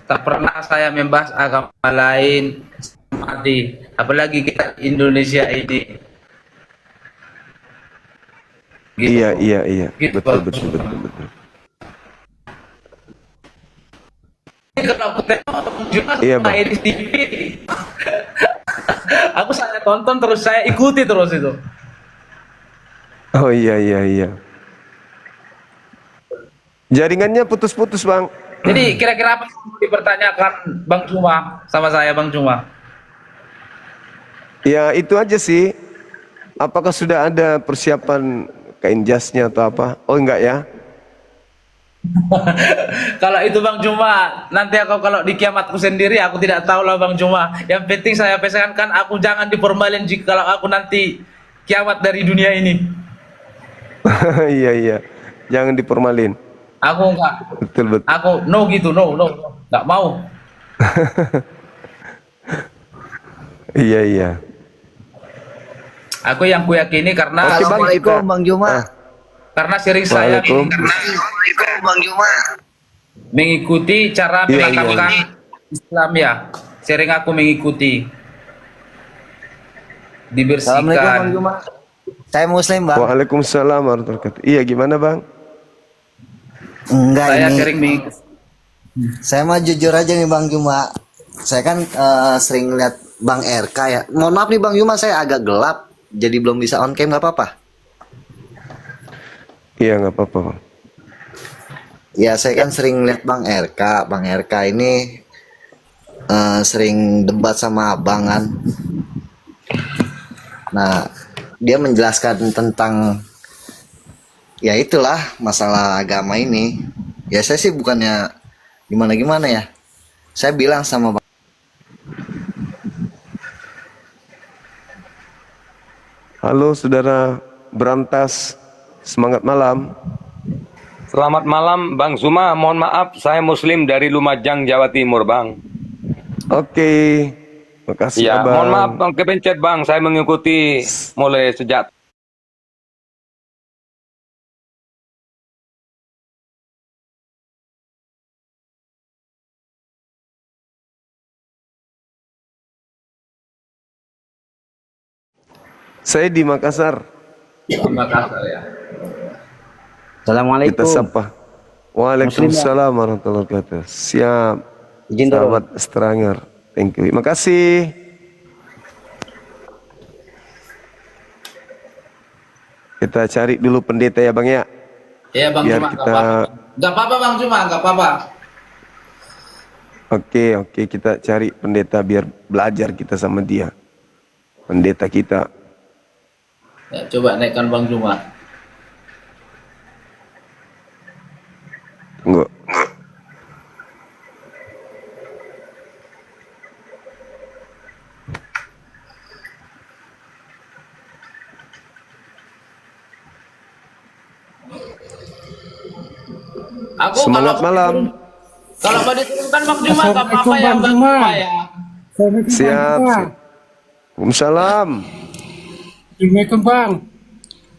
tak pernah saya membahas agama lain apalagi kita Indonesia ini. Gitu. Iya. Gitu, Betul. Kalau aku tengok juga Iya, Bang. di TV. Aku saya tonton terus, saya ikuti terus itu. Oh iya. Jaringannya putus-putus bang. Jadi kira-kira apa yang mau dipertanyakan Bang Cuma sama saya Bang Cuma? Ya itu aja sih. Apakah sudah ada persiapan kain jasnya atau apa? Oh enggak ya? Kalau itu Bang Cuma, nanti aku kalau di kiamatku sendiri aku tidak tahu lah Bang Cuma. Yang penting saya pesankan aku jangan diformalin jika kalau aku nanti kiamat dari dunia ini. Iya iya. Jangan diformalin. Aku enggak. Betul betul. Aku no gitu, no, enggak mau. Iya iya. Aku yang kuyakini karena Oke, Bang, Assalamualaikum kita- Bang Juma. karena sering saya Waalaikum. Assalamualaikum Bang Juma. mengikuti cara Iya, menangkapkan Islam ya. Sering aku mengikuti. Assalamualaikum Bang Dibersihkan. Juma. Saya Muslim Bang. Waalaikumsalam warahmatullahi wabarakatuh. Iya gimana bang? Enggak Saya ini. sering mengikuti. Saya mah jujur aja nih Bang Juma. Saya kan sering lihat Bang RK ya. Mohon maaf nih Bang Juma, saya agak gelap. Jadi belum bisa on cam, nggak apa-apa. Iya nggak apa-apa bang. Ya saya kan sering lihat Bang RK. Bang RK ini sering debat sama abang kan. Nah, dia menjelaskan tentang ya itulah masalah agama ini. Ya saya sih bukannya gimana-gimana ya. Saya bilang sama Bang, Halo saudara Berantas, semangat malam. Selamat malam Bang Zuma, mohon maaf saya Muslim dari Lumajang, Jawa Timur Bang. Oke, makasih Ya, abang. mohon maaf Bang, kepencet Bang, saya mengikuti mulai sejak Saya di Makassar. Makassar ya. Kita Assalamualaikum. sapa. Waalaikumsalam warahmatullahi wabarakatuh. Siap. Izin turun. Sahabat Stranger. Thank you. Makasih. Kita cari dulu pendeta ya bang ya. Iya Bang Biar Cuma, kita- nggak apa-apa Bang Cuma, nggak apa-apa. Oke, kita cari pendeta biar belajar kita sama dia. Pendeta kita. Ya, coba naikkan Bang Cuma. Tunggu. Aku Semangat kalau malam. Kalau mau diturunkan Bang Cuma, nggak apa-apa ya Bang Cuma ya. Siap. Waalaikumsalam. Assalamualaikum Bang.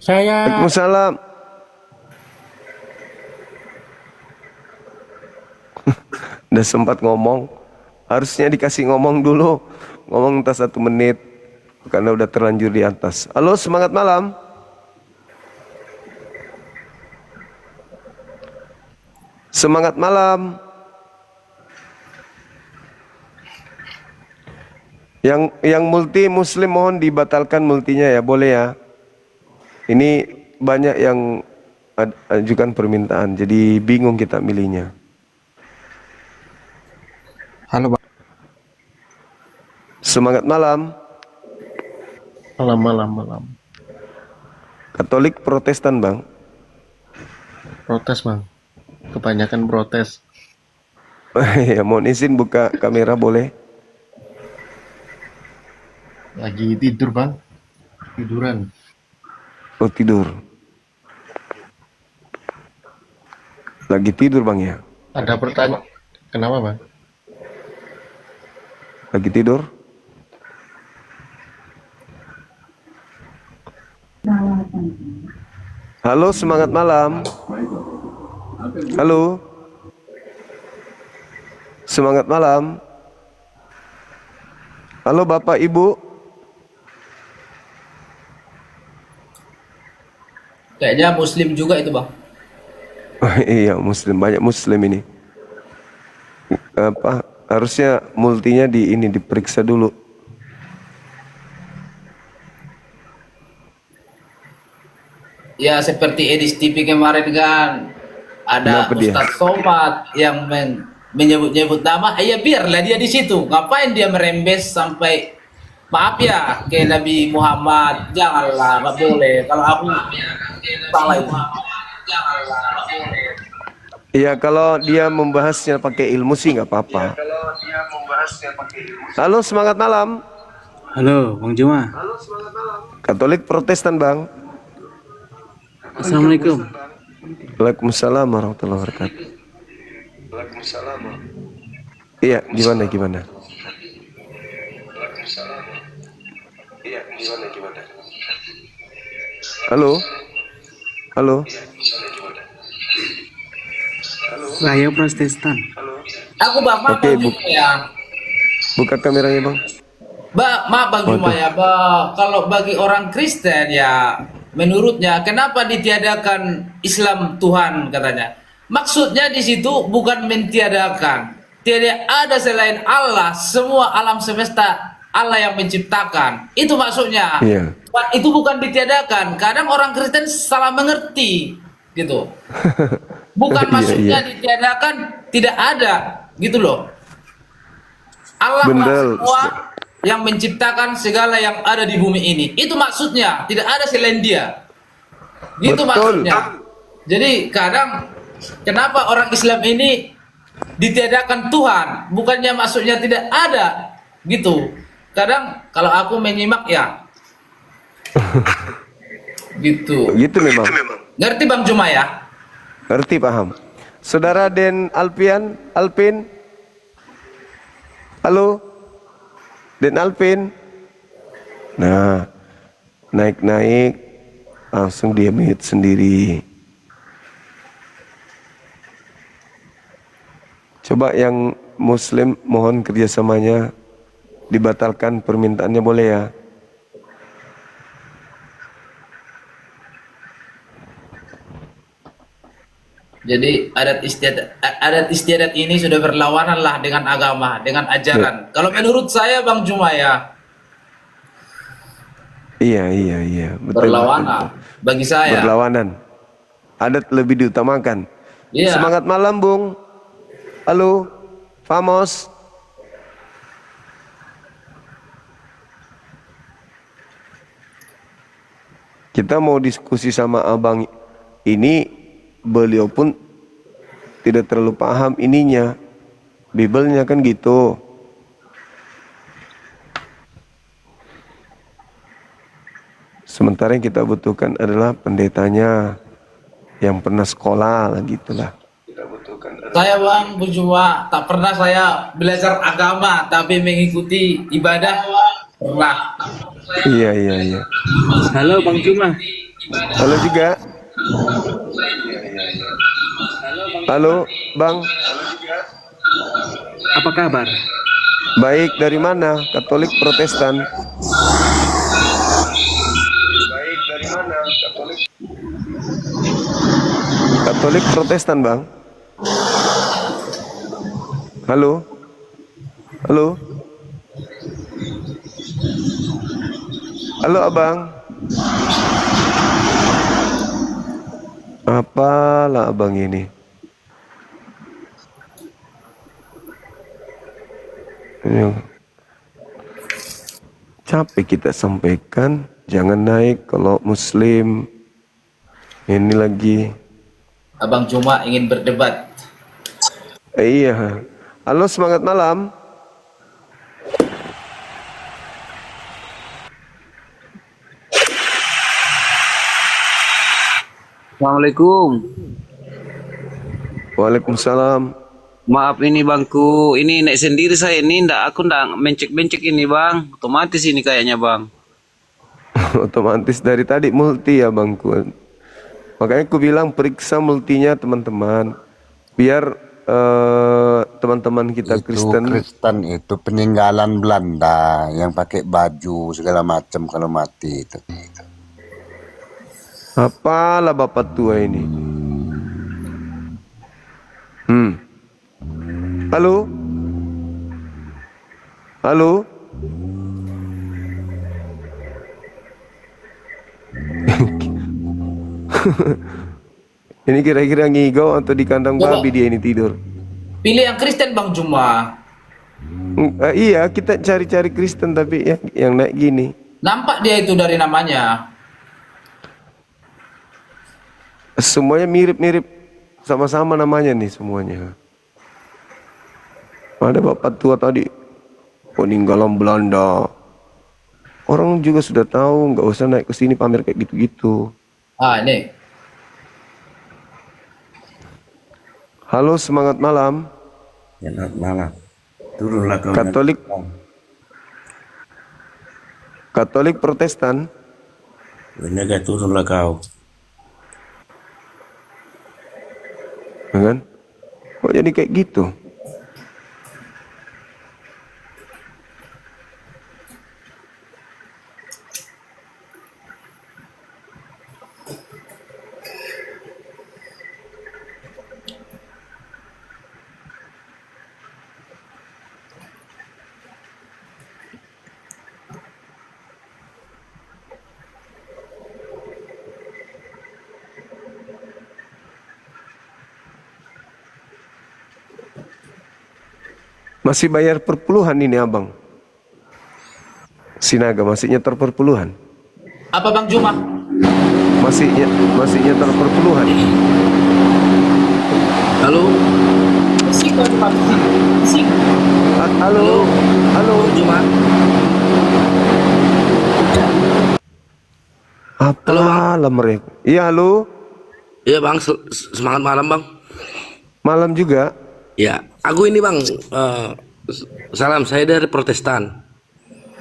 Saya Waalaikumsalam. Udah sempat ngomong. Harusnya dikasih ngomong dulu. Ngomong entah 1 menit. Karena udah terlanjur di atas. Halo, semangat malam. Semangat malam. Yang multi muslim mohon dibatalkan multinya ya, boleh ya. Ini banyak yang ajukan permintaan, jadi bingung kita milihnya. halo Bang. Semangat malam. Malam. Katolik Protestan bang. Protes Bang. Kebanyakan protes. Ya, mohon izin buka kamera boleh. Lagi tidur Bang. Tiduran. Oh tidur. Lagi tidur bang ya. Ada pertanyaan. Kenapa Bang? Lagi tidur. Halo, semangat malam. Halo. Semangat malam. Halo Bapak Ibu. Kayaknya Muslim juga itu Bang. Oh, iya muslim, banyak muslim ini. Apa harusnya multinya diperiksa dulu. Ya seperti Edis TV kemarin kan ada Kenapa dia? Ustadz Somad yang menyebut-nyebut nama, ya biarlah dia di situ. Ngapain dia merembes sampai, maaf ya, ke Nabi Muhammad? Janganlah, nggak boleh. Kalau aku salah itu. Iya, kalau dia membahasnya pakai ilmu sih nggak apa-apa. Halo, semangat malam. Halo, Bang Juma. Katolik Protestan, Bang. Assalamualaikum. Waalaikumsalam warahmatullahi wabarakatuh. Iya, gimana? Halo. Saya Protestan. Aku Bang, maaf Oke, Bang Juma ya. Buka kameranya, Bang. Maaf Bang Juma ya, kalau bagi orang Kristen ya, menurutnya kenapa ditiadakan Islam Tuhan katanya. Maksudnya di situ bukan mentiadakan. Tidak ada selain Allah, semua alam semesta Allah yang menciptakan. Itu maksudnya. Iya. Itu bukan ditiadakan. Kadang orang Kristen salah mengerti gitu. Bukan Iya, maksudnya iya. ditiadakan tidak ada gitu loh. Allah lah Bener. semua yang menciptakan segala yang ada di bumi ini. Itu maksudnya, tidak ada selain Dia. Gitu Betul. maksudnya. Jadi kadang kenapa orang Islam ini ditiadakan Tuhan, bukannya maksudnya tidak ada gitu. Kadang kalau aku menyimak ya gitu. Gitu memang. Ngerti Bang Juma ya? Ngerti, paham. Saudara Den Alpin. Halo. Den Alpin. Nah, naik langsung dia mute sendiri. Coba yang Muslim mohon kerjasamanya dibatalkan permintaannya, boleh ya? Jadi adat istiadat ini sudah berlawanan lah dengan agama, dengan ajaran. Kalau menurut saya Bang Juma ya, Iya. Betul, berlawanan bagi saya. Berlawanan. Adat lebih diutamakan. Iya. Semangat malam, Bung. Halo, Famos. Kita mau diskusi sama abang ini, beliau pun tidak terlalu paham ininya. Bibelnya kan gitu. Sementara yang kita butuhkan adalah pendetanya yang pernah sekolah lah gitulah. Saya Bang Juma tak pernah saya belajar agama, tapi mengikuti ibadah pernah. Iya. Halo, Bang Juma. Halo juga. Halo, Bang. Apa kabar? Baik, dari mana? Katolik Protestan. Katolik Protestan, Bang. Halo. Halo, Abang. Apalah abang ini? Capek kita sampaikan, jangan naik kalau Muslim. Ini lagi. Abang Juma ingin berdebat. Iya. Halo, semangat malam. Assalamualaikum. Waalaikumsalam. Maaf ini bangku, ini naik sendiri saya ini aku ndak mencek ini bang, otomatis ini kayaknya bang. Otomatis dari tadi multi ya bangku. Makanya aku bilang periksa multinya teman-teman, biar teman-teman kita Kristen. Kristen itu peninggalan Belanda yang pakai baju segala macam kalau mati itu. Apalah bapak tua ini? Halo? Ini kira-kira ngigau atau di kandang Coba. babi dia ini tidur? Pilih yang Kristen Bang Juma. Iya, kita cari-cari Kristen tapi yang naik gini. Nampak dia itu dari namanya. Semuanya mirip-mirip, sama-sama namanya nih semuanya. Ada bapak tua tadi, peninggalan Belanda. Orang juga sudah tahu, nggak usah naik ke sini pamer kayak gitu-gitu. Ah, ini. Halo, semangat malam. Selamat malam. Turunlah kau. Katolik Protestan. Benar turunlah kau. Kan? Kok jadi kayak gitu? Masih bayar perpuluhan ini abang? Sinaga masih nyetor perpuluhan? Apa Bang Juma? Masih nyetor perpuluhan? Halo. Halo. Halo. Juma. Apa mereka? Iya halo. Iya Bang, semangat malam Bang. Malam juga. Ya, aku ini Bang, salam, saya dari Protestan.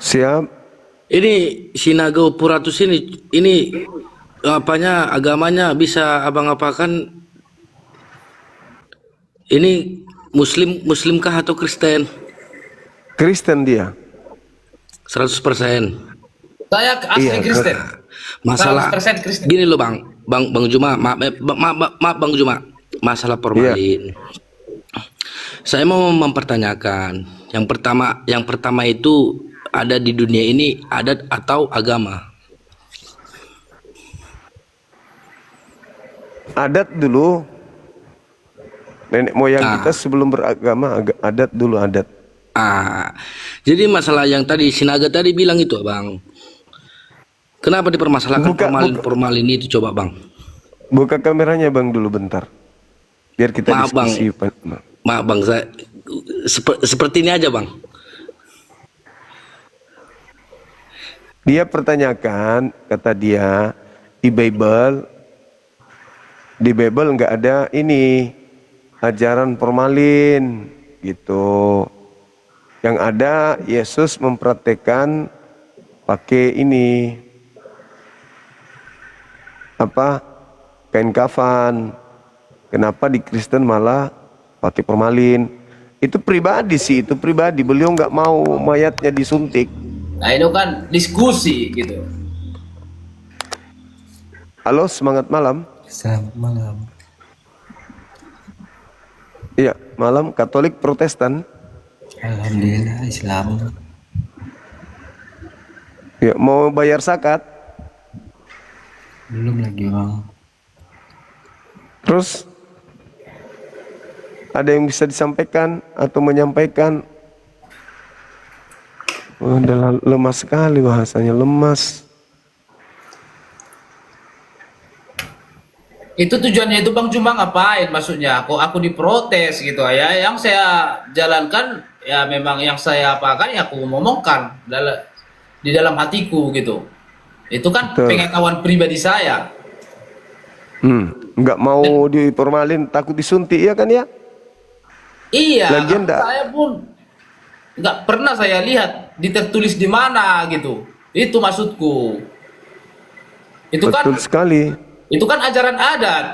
Siap. Ini Sinaga Puratus ini apanya agamanya bisa abang apakan? Ini Muslimkah atau Kristen? Kristen dia. 100%. Saya asli Iya, Kristen. Masalah 100% Kristen. gini loh Bang Juma, maaf Bang Juma, masalah formalin. Saya mau mempertanyakan, yang pertama itu ada di dunia ini adat atau agama? Adat dulu. Nenek moyang kita sebelum beragama adat dulu adat. Jadi masalah yang tadi Sinaga tadi bilang itu Bang. Kenapa dipermasalahkan formalin itu coba Bang? Buka kameranya Bang dulu bentar. Biar kita diskusi. Maaf Bang, saya seperti ini aja Bang. Dia pertanyakan, kata dia, di Bible nggak ada ini ajaran formalin gitu. Yang ada Yesus mempraktekkan pakai ini apa kain kafan. Kenapa di Kristen malah pakai formalin? Itu pribadi sih, itu pribadi. Beliau nggak mau mayatnya disuntik. Nah itu kan diskusi gitu. Halo, semangat malam. Selamat malam. Iya, malam. Katolik Protestan. Alhamdulillah Islam. Ya, mau bayar zakat? Belum lagi Bang. Terus ada yang bisa disampaikan atau menyampaikan? Udah lemas sekali bahasanya, lemas. Itu tujuannya itu Bang Juma ngapain maksudnya? Kok aku diprotes gitu ya? Yang saya jalankan ya memang yang saya apakan ya aku ngomongkan di dalam hatiku gitu. Itu kan pengetahuan pribadi saya. Nggak mau diformalin, takut disuntik ya kan ya? Iya, Lagian saya pun nggak pernah saya lihat ditertulis di mana gitu. Itu maksudku. Itu betul sekali. Itu kan ajaran adat.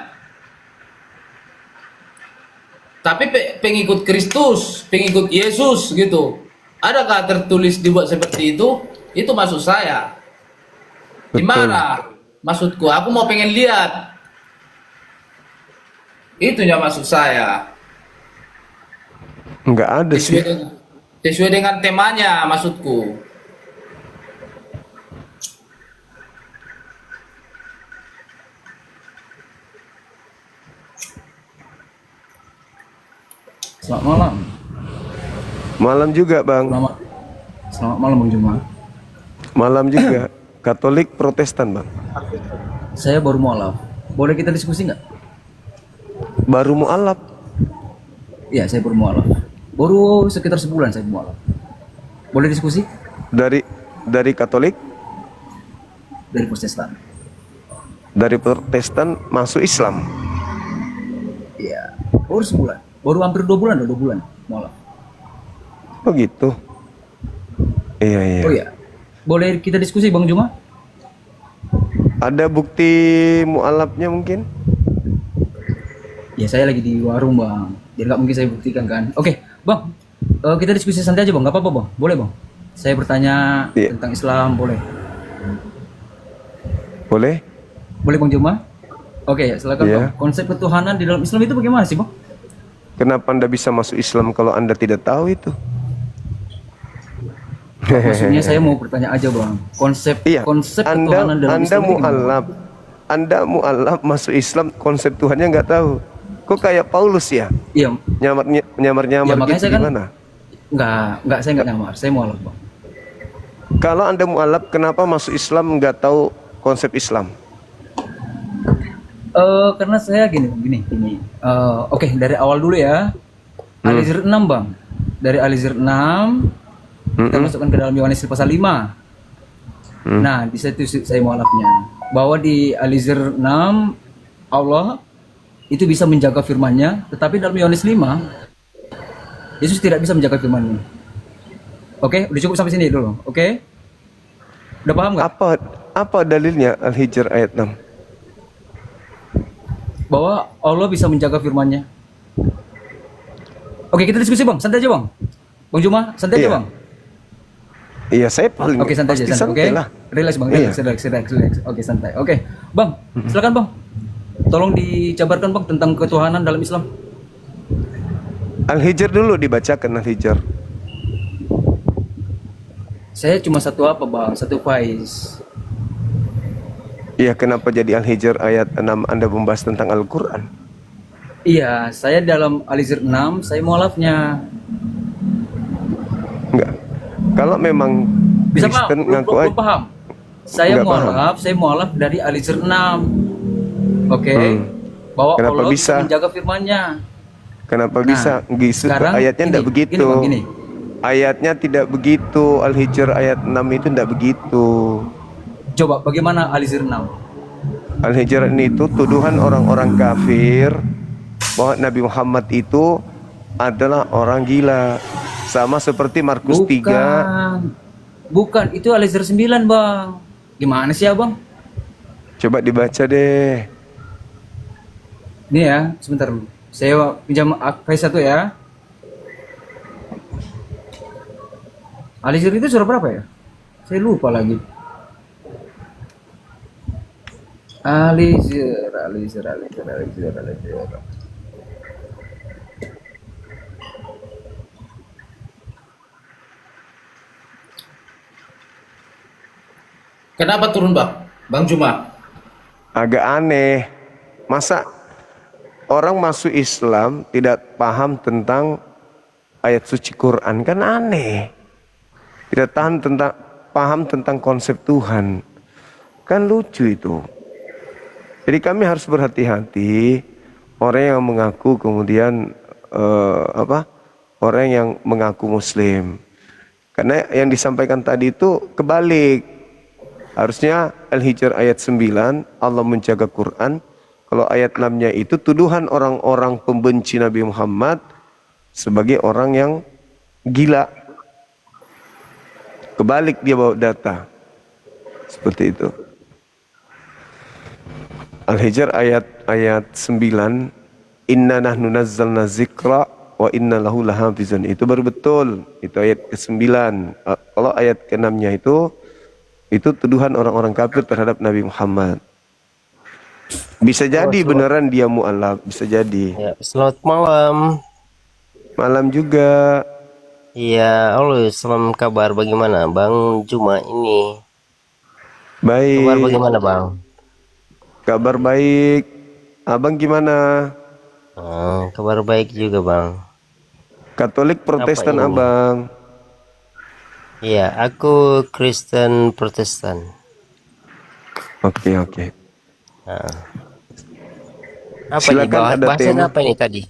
Tapi pengikut Kristus, pengikut Yesus gitu. Adakah tertulis dibuat seperti itu? Itu maksud saya. Gimana? Maksudku, aku mau pengen lihat. Itunya maksud saya. Nggak ada sih. Sesuai dengan temanya maksudku. Selamat malam. Malam juga Bang. Selamat malam Bang Juma. Malam juga. Katolik Protestan Bang. Saya baru mualaf. Boleh kita diskusi nggak? Baru mualaf. Iya, saya baru mualaf. Baru sekitar sebulan saya mualaf. Boleh diskusi? Dari Katolik? Dari Protestan. Dari Protestan masuk Islam. Iya, baru sebulan. Baru hampir 2 bulan, 2 bulan mualaf. Oh gitu. Iya. Oh iya. Boleh kita diskusi Bang Juma? Ada bukti mualafnya mungkin? Ya saya lagi di warung Bang. Jadi nggak mungkin saya buktikan kan. Oke, Bang. Kita diskusi santai aja Bang. Nggak apa-apa Bang. Boleh Bang. Saya bertanya tentang Islam boleh. Boleh? Boleh Bang Juma? Oke, silakan Bang. Konsep ketuhanan di dalam Islam itu bagaimana sih Bang? Kenapa Anda bisa masuk Islam kalau Anda tidak tahu itu? Maksudnya saya mau bertanya aja Bang. Konsep ketuhanan dalam Islam itu gimana? Anda mualaf masuk Islam, konsep Tuhannya nggak tahu. Kok kayak Paulus ya? Iya. Nyamar Ya, makanya gitu saya kan gimana? Enggak, saya nggak nyamar. Saya mualaf Bang. Kalau Anda mualaf, kenapa masuk Islam nggak tahu konsep Islam? Karena saya gini. Oke, dari awal dulu ya. Alizir 6 Bang. Dari Alizir 6 kita masukkan ke dalam Yohanes pasal 5. Nah, di situ saya mualafnya. Bahwa di Alizir 6 Allah itu bisa menjaga firman-Nya, tetapi dalam Yohanes 5 Yesus tidak bisa menjaga firman-Nya. Oke, udah cukup sampai sini dulu. Oke? Udah paham nggak? Apa dalilnya Al-Hijr ayat 6? Bahwa Allah bisa menjaga firman-Nya. Oke, kita diskusi Bang, santai aja Bang. Bang Juma, santai aja Bang. Iya, saya paling Oke, santai aja, santai. Oke. lah. Relax Bang, relax. Oke, santai. Oke. Bang, silakan Bang. Tolong dijabarkan Bang tentang ketuhanan dalam Islam. Al-Hijr dulu dibacakan Al-Hijr. Saya cuma satu Bang? Satu faiz. Iya, kenapa jadi Al-Hijr ayat 6 Anda membahas tentang Al-Quran? Iya, saya dalam Al-Hijr 6, saya mualafnya. Enggak. Kalau memang Bisa Kristen Bang, ngaku belum paham. Saya mualaf dari Al-Hijr 6. Oke. Bahwa Kenapa Allah bisa? menjaga firman-Nya. Kenapa bisa? Sekarang Ayatnya tidak begitu. Gini. Ayatnya tidak begitu. Al-Hijr ayat 6 itu tidak begitu. Coba bagaimana Al-Hijr 6? Al-Hijr itu tuduhan orang-orang kafir bahwa Nabi Muhammad itu adalah orang gila. Sama seperti Markus 3. Bukan, itu Al-Hijr 9 Bang. Gimana sih Abang? Coba dibaca deh. Ini ya, sebentar. Saya pinjam faiz 1 ya. Al-Hijr itu surah berapa ya? Saya lupa lagi. Al-Hijr. Kenapa turun Bang Juma? Agak aneh. Masa orang masuk Islam tidak paham tentang ayat suci Quran, kan aneh. Tidak paham tentang konsep Tuhan. Kan lucu itu. Jadi kami harus berhati-hati orang yang mengaku kemudian orang yang mengaku Muslim. Karena yang disampaikan tadi itu kebalik. Harusnya Al-Hijr ayat 9 Allah menjaga Quran. Kalau ayat 6-nya itu tuduhan orang-orang pembenci Nabi Muhammad sebagai orang yang gila. Kebalik dia bawa data. Seperti itu. Al-Hijr ayat 9 Inna nahnu nazzalna zikra wa inna lahu lahafizun. Itu baru betul. Itu ayat ke-9. Kalau ayat ke-6-nya itu tuduhan orang-orang kafir terhadap Nabi Muhammad. Bisa jadi beneran dia mu'alaf, bisa jadi. Ya, selamat malam. Malam juga. Iya, halo, selamat kabar bagaimana Bang Juma ini? Baik. Kabar bagaimana Bang? Kabar baik. Abang gimana? Kabar baik juga Bang. Katolik Protestan ini? abang. Iya, aku Kristen Protestan. Oke. Nah. Apa Silakan, ini ada bahasan tema. apa ini tadi?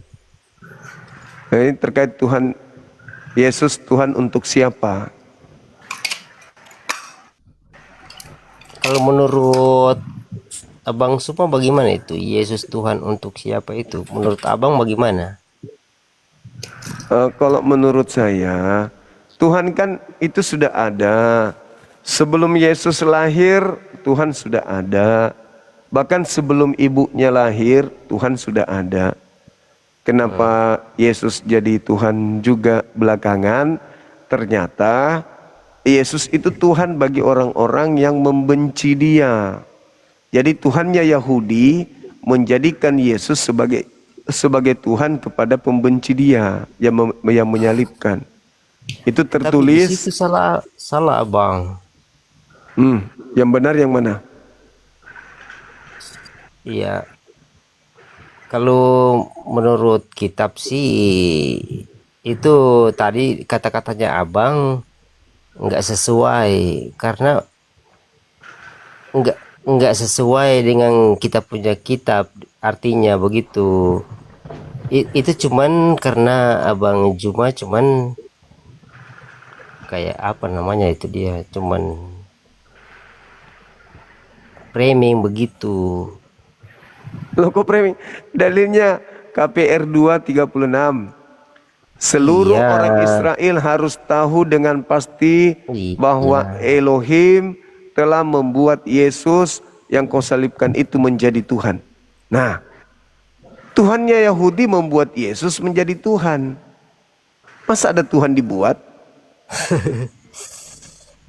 Nah, ini terkait Tuhan Yesus Tuhan untuk siapa? Kalau menurut Abang Suma bagaimana itu? Yesus Tuhan untuk siapa itu? Menurut Abang bagaimana? Kalau menurut saya, Tuhan kan itu sudah ada. Sebelum Yesus lahir, Tuhan sudah ada. Bahkan sebelum ibunya lahir, Tuhan sudah ada. Kenapa Yesus jadi Tuhan juga belakangan? Ternyata Yesus itu Tuhan bagi orang-orang yang membenci Dia. Jadi Tuhannya Yahudi menjadikan Yesus sebagai Tuhan kepada pembenci Dia yang menyalibkan. Itu tertulis. Tapi di situ salah Abang. Yang benar yang mana? Iya. Kalau menurut kitab sih itu tadi kata-katanya Abang nggak sesuai karena nggak sesuai dengan kita punya kitab, artinya begitu. Itu cuman karena Abang Juma cuman kayak apa namanya itu, dia cuman framing begitu. Loh kok framing? Dalilnya KPR 2:36. Seluruh orang Israel harus tahu dengan pasti bahwa Elohim telah membuat Yesus yang kau salibkan itu menjadi Tuhan. Nah, Tuhannya Yahudi membuat Yesus menjadi Tuhan. Masa ada Tuhan dibuat?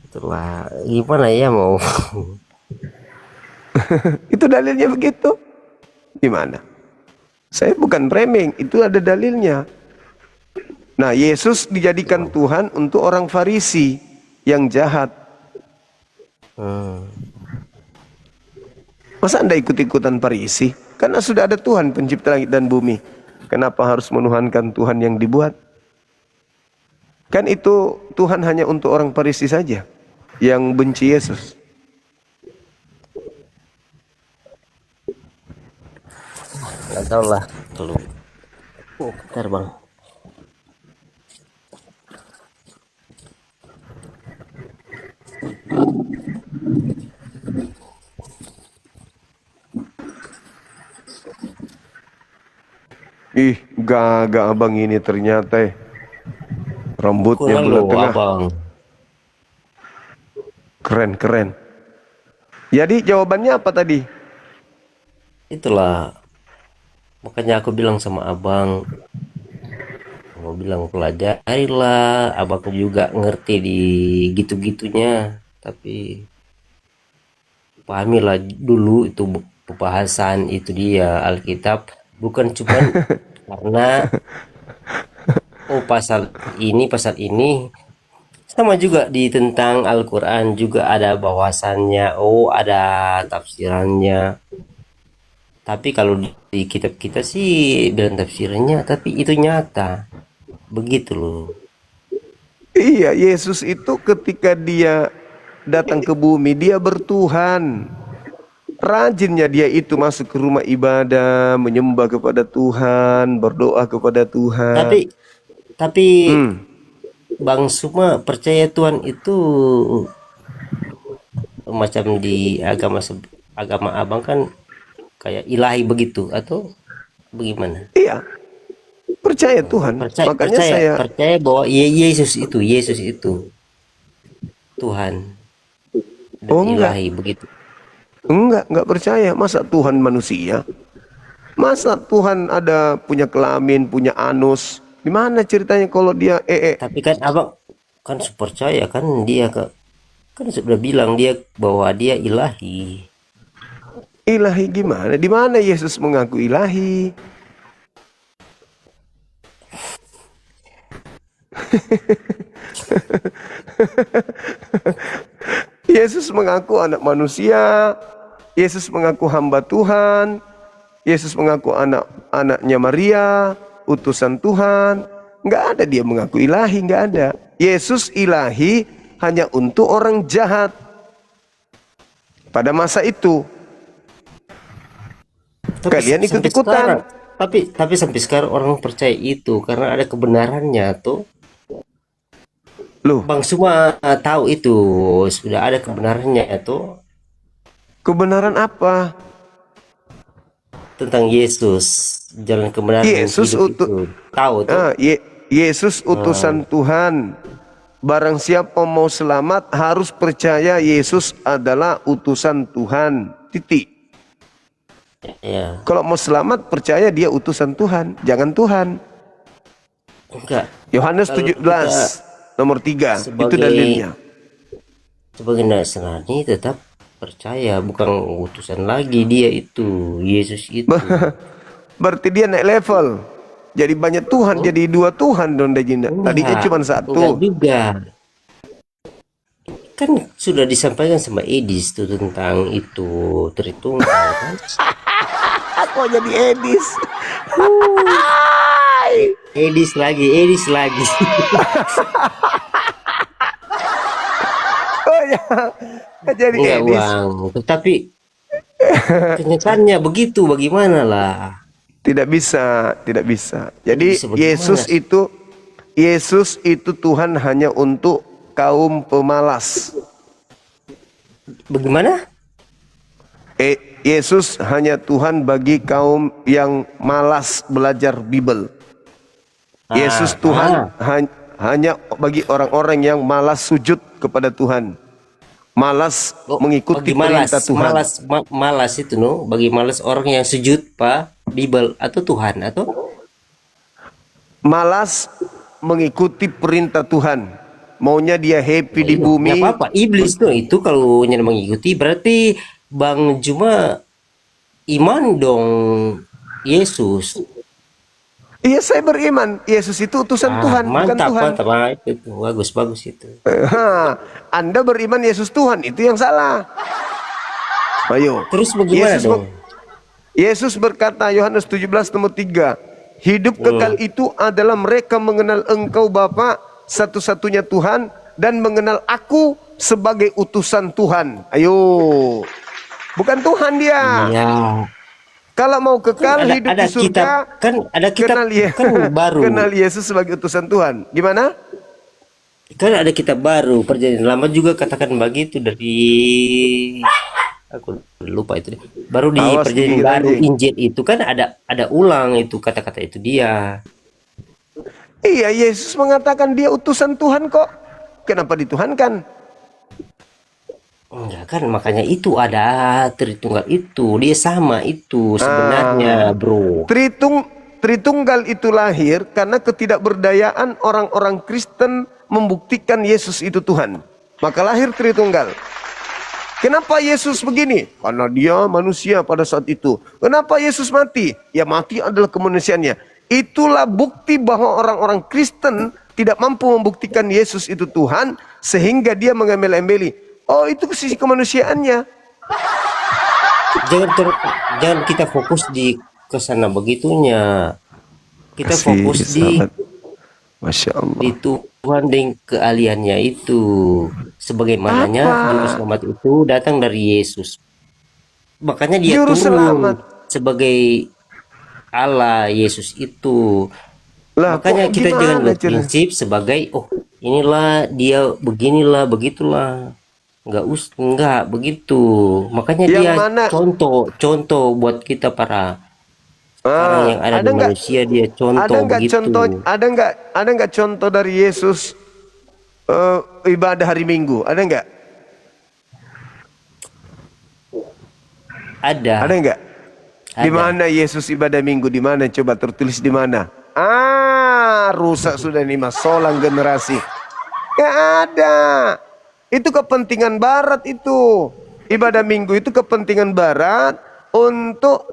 Itulah gimana ya mau. Itu dalilnya begitu. Gimana? Saya bukan framing, itu ada dalilnya. Nah, Yesus dijadikan Tuhan untuk orang Farisi yang jahat. Masa Anda ikut-ikutan Farisi? Karena sudah ada Tuhan pencipta langit dan bumi. Kenapa harus menuhankan Tuhan yang dibuat? Kan itu Tuhan hanya untuk orang Farisi saja yang benci Yesus. Nggak tahu lah dulu. Bentar Bang. Ih, gagah abang ini ternyata rambutnya belah tengah. Abang. Keren. Jadi jawabannya apa tadi? Itulah. Makanya aku bilang sama Abang, mau bilang pelajarilah, Abang juga ngerti di gitu-gitunya, tapi pahamilah dulu itu pembahasan itu dia Alkitab, bukan cuma karena pasal ini sama juga di tentang Al-Quran juga ada bahasannya, ada tafsirannya. Tapi kalau di kitab kita sih bilang tafsirannya, tapi itu nyata. Begitu loh. Iya, Yesus itu ketika dia datang ke bumi, dia bertuhan. Rajinnya dia itu masuk ke rumah ibadah, menyembah kepada Tuhan, berdoa kepada Tuhan. Tapi Bang Suma percaya Tuhan itu macam di agama Abang kan kayak ilahi begitu atau bagaimana? Iya, percaya Tuhan. Makanya saya percaya bahwa Yesus itu Tuhan dan ilahi begitu. Enggak percaya. Masa Tuhan manusia? Masa Tuhan ada punya kelamin, punya anus? Gimana ceritanya kalau dia Tapi kan Abang kan percaya kan dia kan sudah bilang dia bahwa dia ilahi. Ilahi gimana? Di mana Yesus mengaku ilahi? Yesus mengaku anak manusia. Yesus mengaku hamba Tuhan. Yesus mengaku anaknya Maria, utusan Tuhan. Nggak ada dia mengaku ilahi, nggak ada. Yesus ilahi hanya untuk orang jahat pada masa itu. Kalian ikut-ikutan. Tapi sampai sekarang orang percaya itu karena ada kebenarannya tuh. Loh, Bang semua tahu itu sudah ada kebenarannya tuh kebenaran apa? tentang Yesus, jalan kebenaran dan Yesus hidup itu. Tahu tuh. Yesus utusan Tuhan. Barang siapa mau selamat harus percaya Yesus adalah utusan Tuhan. Titik. Ya. Kalau mau selamat percaya dia utusan Tuhan, jangan Tuhan. Enggak. Yohanes Kalau 17 kita nomor 3 itu sebagai dalilnya. sebagai Nasrani tetap percaya bukan utusan lagi dia itu Yesus itu. Berarti dia naik level. Jadi banyak Tuhan, jadi 2 Tuhan dong Dajinda. Tadinya cuma 1. Enggak juga. Kan sudah disampaikan sama Edis tuh tentang itu Tritunggal kan. Kok jadi Edis? Edis lagi. Oh ya, jadi Enggak Edis. Bang, tetapi kenyataannya begitu bagaimana lah? Tidak bisa. Jadi Bisa bagaimana? Yesus itu Tuhan hanya untuk kaum pemalas. Bagaimana? Yesus hanya Tuhan bagi kaum yang malas belajar Bible. Yesus Tuhan hanya bagi orang-orang yang malas sujud kepada Tuhan. Malas mengikuti perintah Tuhan. Malas itu no, bagi malas orang yang sujud Pak Bible atau Tuhan atau Malas mengikuti perintah Tuhan. Maunya dia happy di bumi. nggak apa-apa, iblis tuh itu kalau hanya mengikuti berarti Bang Juma iman dong Yesus. Iya, saya beriman Yesus itu utusan Tuhan, bukan mantap, Tuhan. mantap, itu bagus itu. Anda beriman Yesus Tuhan, itu yang salah. Ayo. Terus bagaimana dong? Yesus berkata Yohanes 17 nomor 3, hidup kekal itu adalah mereka mengenal Engkau Bapa satu-satunya Tuhan dan mengenal Aku sebagai utusan Tuhan. Ayo. Bukan Tuhan dia. Iya. Kalau mau kekal hidup di surga, ada kitab kan baru. Kenal Yesus sebagai utusan Tuhan. Gimana? Kan ada kitab baru, Perjanjian Lama juga katakan begitu dari aku lupa itu deh. Baru di Awas Perjanjian dikit, Baru anjing. Injil itu kan ada ulang itu kata-kata itu dia. Iya, Yesus mengatakan dia utusan Tuhan kok. Kenapa dituhankan? Enggak kan, makanya itu ada Tritunggal itu, dia sama itu sebenarnya, Bro. Tritunggal itu lahir karena ketidakberdayaan orang-orang Kristen membuktikan Yesus itu Tuhan. Maka lahir Tritunggal. Kenapa Yesus begini? Karena dia manusia pada saat itu. Kenapa Yesus mati? Ya mati adalah kemanusiaannya. Itulah bukti bahwa orang-orang Kristen tidak mampu membuktikan Yesus itu Tuhan sehingga dia mengambil-ambeli. Oh, itu sisi kemanusiaannya. Jangan kita fokus di kesana begitunya. Kita fokus di Masya Allah. di Tuhan dan keahliannya itu. Sebagaimananya Juru Selamat itu datang dari Yesus. Makanya dia Juru turun Selamat sebagai Allah Yesus itu. Lah, makanya kok kita jangan gimana, berprinsip sebagai inilah dia beginilah begitulah. Enggak begitu. Makanya Yang dia mana? contoh buat kita para orang yang ada di manusia, dia contoh begitu. Ada nggak contoh dari Yesus ibadah hari Minggu? Ada nggak? Ada. Ada nggak? Di mana Yesus ibadah Minggu? Di mana? Coba tertulis di mana? Rusak sudah nih mas, solang generasi. Nggak ada. Itu kepentingan Barat itu. Ibadah Minggu itu kepentingan Barat untuk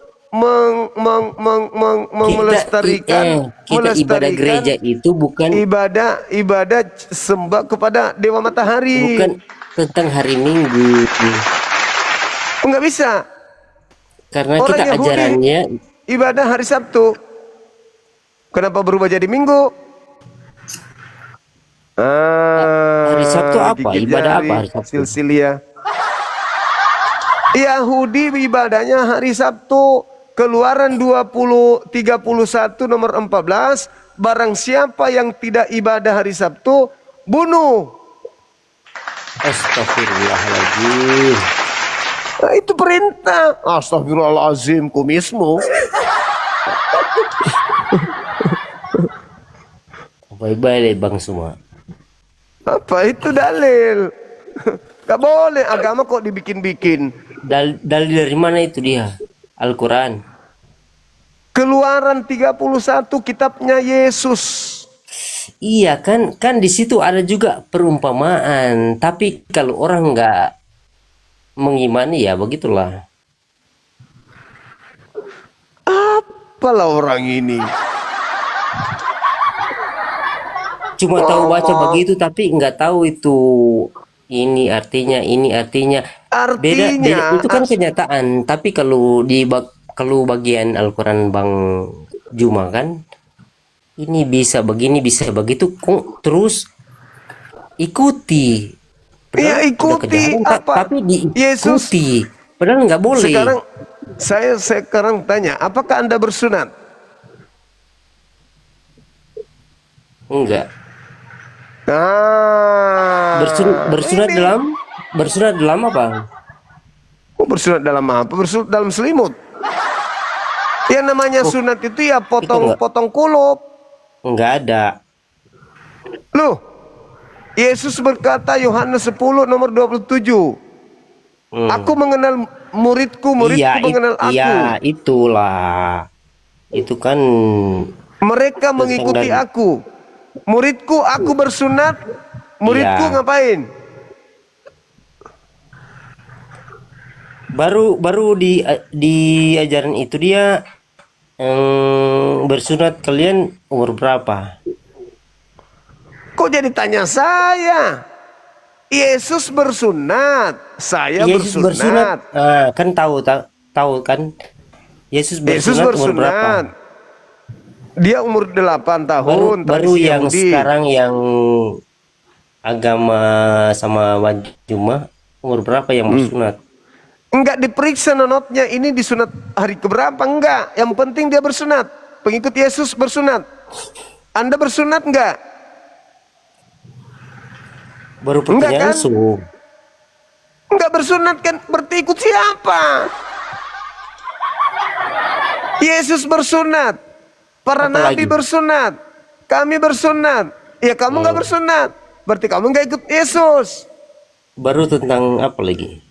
melestarikan ibadah gereja itu bukan ibadah sembah kepada Dewa Matahari. Bukan tentang hari Minggu. Enggak bisa. Karena Orang kita Yahudi ajarannya ibadah hari Sabtu. Kenapa berubah jadi Minggu? Hari Sabtu apa? Gigit Ibadah jari, apa hari Sabtu? silsilia. Yahudi ibadahnya hari Sabtu. Keluaran 31 nomor 14. Barang siapa yang tidak ibadah hari Sabtu, bunuh. Astagfirullahaladzim. Nah, itu perintah. Astagfirullahaladzim, kumismu. Bye-bye Bang Suma. Apa itu dalil? Gak boleh, agama kok dibikin-bikin. Dalil dari mana itu dia? Al-Quran. Keluaran 31 kitabnya Yesus. Iya kan di situ ada juga perumpamaan. Tapi kalau orang nggak mengimani ya begitulah. Apalah orang ini? Cuma tahu baca begitu tapi nggak tahu itu ini artinya beda itu kan kenyataan. Tapi kalau bagian Al-Quran Bang Juma kan ini bisa begini bisa begitu kok terus ikuti. Iya ikuti apa? Tapi diikuti. Yesus. Padahal nggak boleh. Sekarang tanya, apakah Anda bersunat? Enggak. Nah, bersunat dalam apa? Oh, bersunat dalam apa? Bersunat dalam selimut. Yang namanya sunat itu ya potong kulup. Enggak ada. Loh, Yesus berkata Yohanes 10 nomor 27. Aku mengenal muridku mengenal aku. Iya, itulah. Itu kan mereka mengikuti aku. Muridku, aku bersunat. Muridku ngapain? Baru di ajaran itu dia bersunat kalian umur berapa? Kok jadi tanya saya? Yesus bersunat, saya Yesus bersunat. Kan tahu kan? Yesus bersunat umur berapa? Dia umur 8 tahun. Baru yang Yahudi. Sekarang yang agama sama Juma umur berapa yang bersunat? Enggak diperiksa nonotnya ini disunat hari keberapa, enggak. Yang penting dia bersunat. Pengikut Yesus bersunat. Anda bersunat enggak? Baru pertanyaan langsung. Enggak bersunat kan berarti ikut siapa? Yesus bersunat. Para nabi bersunat. Kami bersunat. Ya kamu enggak bersunat. Berarti kamu enggak ikut Yesus. Baru tentang apa lagi?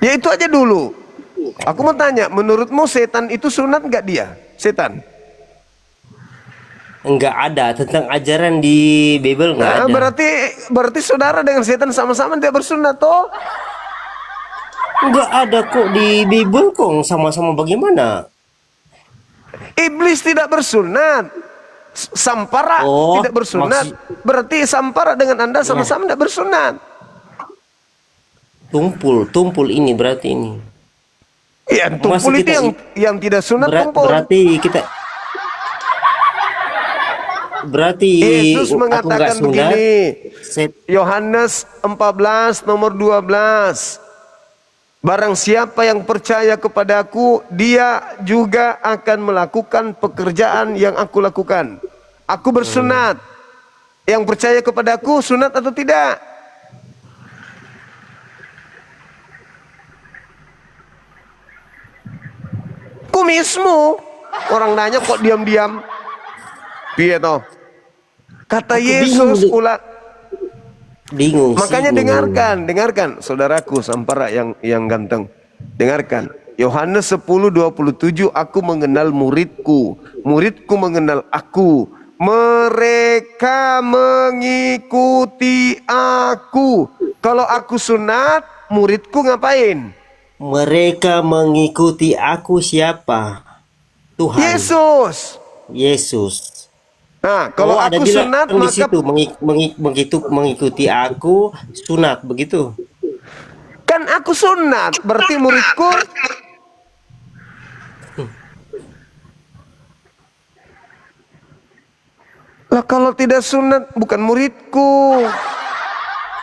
Ya itu aja dulu. Aku mau tanya, menurutmu setan itu sunat enggak dia? Setan? Enggak ada, tentang ajaran di Bible enggak ada. Berarti saudara dengan setan sama-sama dia bersunat toh? Enggak ada kok di Bible kok, sama-sama bagaimana? Iblis tidak bersunat. Sampara tidak bersunat. Berarti Sampara dengan Anda sama-sama tidak bersunat. Tumpul ini berarti ini. Iya, tumpul itu yang tidak sunat tumpul. Berarti Yesus mengatakan begini. Yohanes 14 nomor 12. Barang siapa yang percaya kepadaku, dia juga akan melakukan pekerjaan yang aku lakukan. Aku bersunat. Yang percaya kepadaku sunat atau tidak? Kumismu. Orang nanya kok diam-diam. Piye toh? Kata Yesus pula. Bingung. Makanya dengarkan saudaraku Sampara yang ganteng. Dengarkan. Yohanes 10:27, aku mengenal muridku, muridku mengenal aku. Mereka mengikuti aku. Kalau aku sunat, muridku ngapain? Mereka mengikuti aku siapa? Tuhan. Yesus. Nah, kalau ada aku sunat di situ mengikuti aku sunat begitu. Kan aku sunat, berarti muridku. Lah kalau tidak sunat bukan muridku.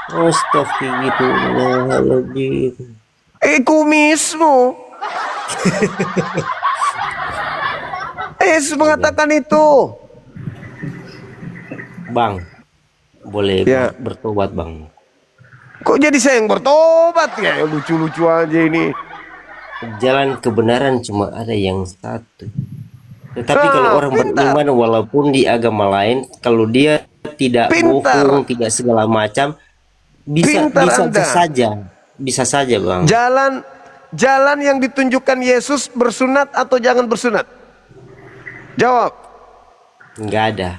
Astagfirullahaladzim. Kumismu. Yesus mengatakan itu. Bang, boleh Ya. bertobat bang. Kok jadi saya yang bertobat ya? Lucu-lucu aja ini. Jalan kebenaran cuma ada yang satu. Tetapi kalau orang pintar. beriman walaupun di agama lain, kalau dia tidak Pintar. bohong, tidak segala macam, bisa Pintar bisa Anda. saja, bisa saja bang. Jalan yang ditunjukkan Yesus bersunat atau jangan bersunat? Jawab. Nggak ada.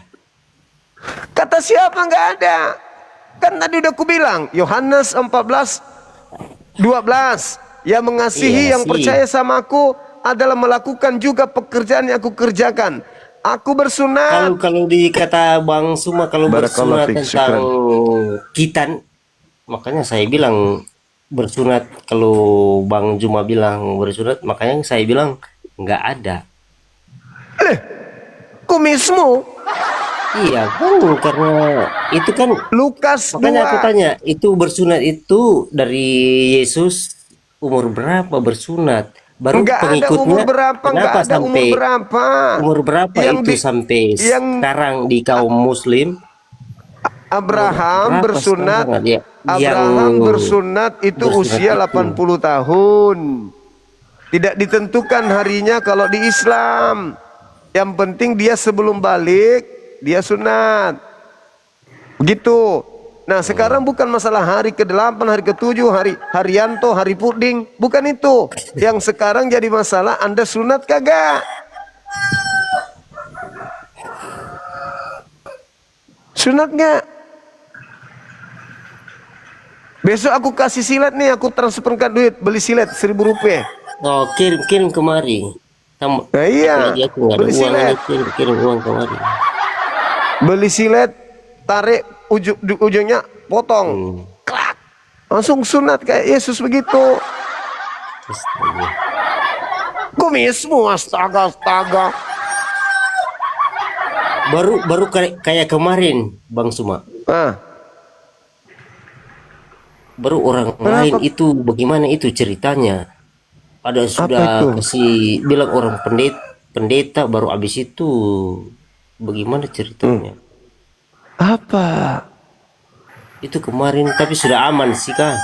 Kata siapa nggak ada? Kan tadi udah aku bilang, Yohanes 14:12, yang mengasihi, Iya yang sih. percaya sama aku adalah melakukan juga pekerjaan yang aku kerjakan. Aku bersunat. Kalau di kata Bang Suma, kalau Barakallah bersunat fiik, tentang kitan, makanya saya bilang bersunat. Kalau Bang Juma bilang bersunat, makanya saya bilang nggak ada. Kumismu. Iya kan, karena itu kan Lukas makanya 2. aku tanya, itu bersunat itu dari Yesus umur berapa bersunat? Baru Enggak ada pengikutnya umur berapa, enggak kenapa ada umur sampai berapa. umur berapa Yang itu di- sampai yang- sekarang di kaum Muslim? Abraham Berapa bersunat. sekarang dia? Abraham Yang bersunat itu bersunat usia itu. 80 tahun. Tidak ditentukan harinya kalau di Islam. Yang penting dia sebelum balik dia sunat. Begitu. Nah, sekarang bukan masalah hari ke-8, hari ke-7, hari Haryanto, hari puding, bukan itu. Yang sekarang jadi masalah Anda sunat kagak? Sunat nggak? Besok aku kasih silet nih, aku transferkan duit beli silet 1.000 rupiah. Oh, kirim kemari. Kamu, Nah, iya, lagi aku nggak ada beli uang silet. ini, kirim uang kemari. Beli silet, tarik ujungnya, potong. Klak. Langsung sunat kayak Yesus begitu. Astaga. Kumismu, astaga. Baru kayak kemarin Bang Suma. Baru orang lain itu bagaimana itu ceritanya? Ada sudah itu? kasih bilang orang pendeta baru habis itu bagaimana ceritanya? Apa? Itu kemarin tapi sudah aman sih Kak.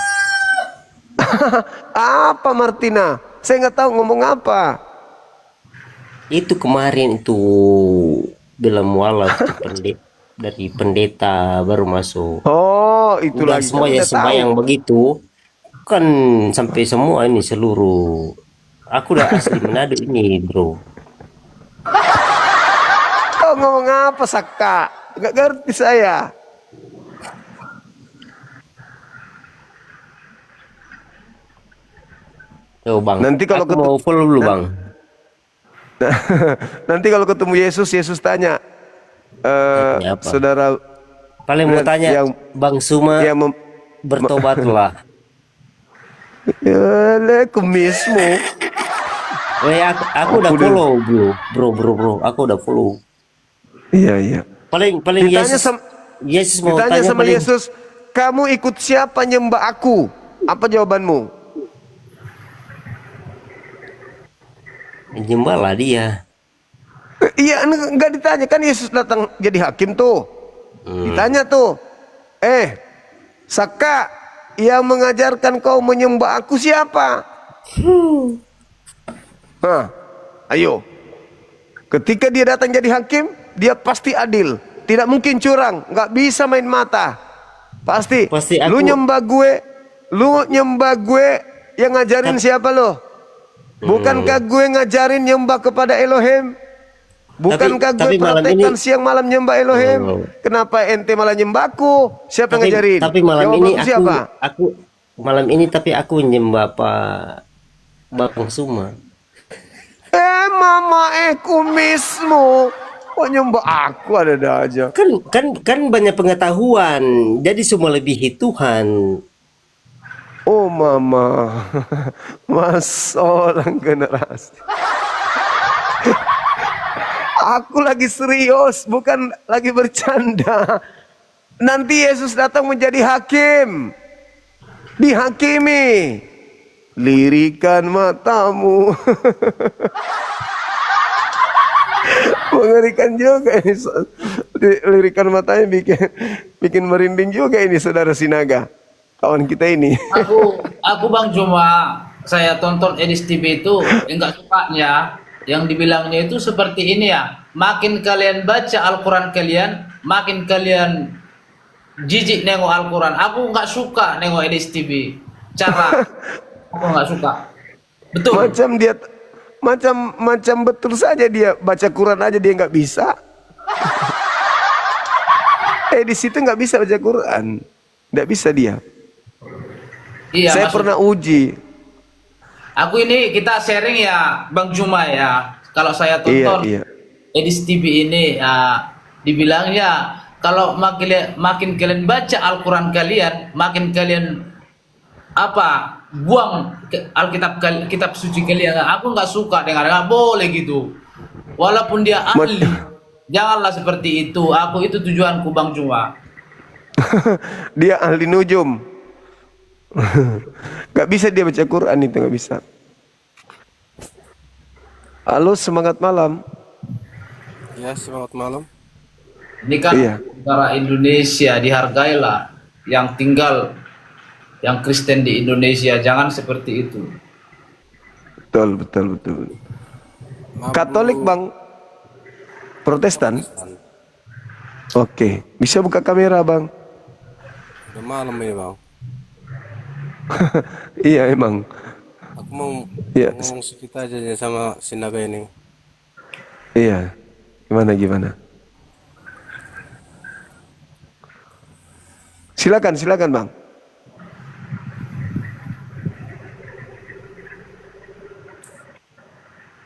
Apa Martina? Saya nggak tahu ngomong apa. Itu kemarin itu bilang mualaf itu dari pendeta baru masuk. Oh, itu Udah lagi. semua ya semua yang begitu kan sampai semua ini seluruh. Aku udah asli Manado ini bro. Oh, ngomong apa Saka? Nggak ngerti saya. Yo bang. Nanti kalau aku mau follow dulu bang. Nanti kalau ketemu Yesus tanya, apa? saudara, Paling mau tanya Bang Suma bertobatlah. Ya, kumismu. Aku udah follow bro. Aku udah follow. Iya. Paling Ditanya Yesus mau ditanya tanya sama paling, Yesus, kamu ikut siapa nyembah aku? Apa jawabanmu? nyembahlah dia. Iya, enggak ditanya kan Yesus datang jadi hakim tuh. Ditanya tuh, Saka, yang mengajarkan kau menyembah aku siapa? Ayo. Ketika dia datang jadi hakim, dia pasti adil. Tidak mungkin curang, nggak bisa main mata. Pasti aku- lu nyembah gue, yang ngajarin siapa lo? Bukankah gue ngajarin nyembah kepada Elohim? Bukankah tapi gue malam praktekkan ini- siang malam nyembah Elohim? Kenapa ente malah nyembahku? Siapa yang ngajarin? Tapi malam Jawabanku ini siapa? aku malam ini tapi aku nyembah Pak Bang Suma. Mama kumismu. Kok nyembah aku ada aja. Kan banyak pengetahuan. Jadi semua lebihi Tuhan. Oh mama. Mas orang generasi. Aku lagi serius, bukan lagi bercanda. Nanti Yesus datang menjadi hakim. Dihakimi. Lirikan matamu. Mengerikan juga ini. Lirikan matanya bikin merinding juga ini saudara Sinaga. Kawan kita ini. Aku Bang Juma, saya tonton Edis TV itu enggak sukanya yang dibilangnya itu seperti ini ya. Makin kalian baca Al-Quran kalian, makin kalian jijik nengok Al-Quran. Aku nggak suka nengok Edis TV. Cara aku nggak suka. Betul. Macam betul saja dia baca Quran aja dia nggak bisa. Di situ nggak bisa baca Quran, nggak bisa dia. Iya, Saya pernah uji. Aku ini kita sharing ya Bang Juma ya. Kalau saya tonton Edis TV ini dibilangnya kalau makin kalian baca Al-Quran kalian, makin kalian buang kitab suci kalian. Aku nggak suka dengar, nggak boleh gitu. Walaupun dia ahli, janganlah seperti itu. Aku itu tujuanku Bang Juma. Dia ahli nujum. Gak bisa dia baca Quran itu, gak bisa. Halo, semangat malam. Ya, semangat malam. Ini kan negara Indonesia, dihargailah yang tinggal, yang Kristen di Indonesia, jangan seperti itu. Betul. Katolik Bang, Protestan. Oke, bisa buka kamera Bang. Udah malam ini Bang. Iya emang. Aku mau ngomong sedikit aja sama Sinaga ini. Iya. Gimana? Silakan Bang.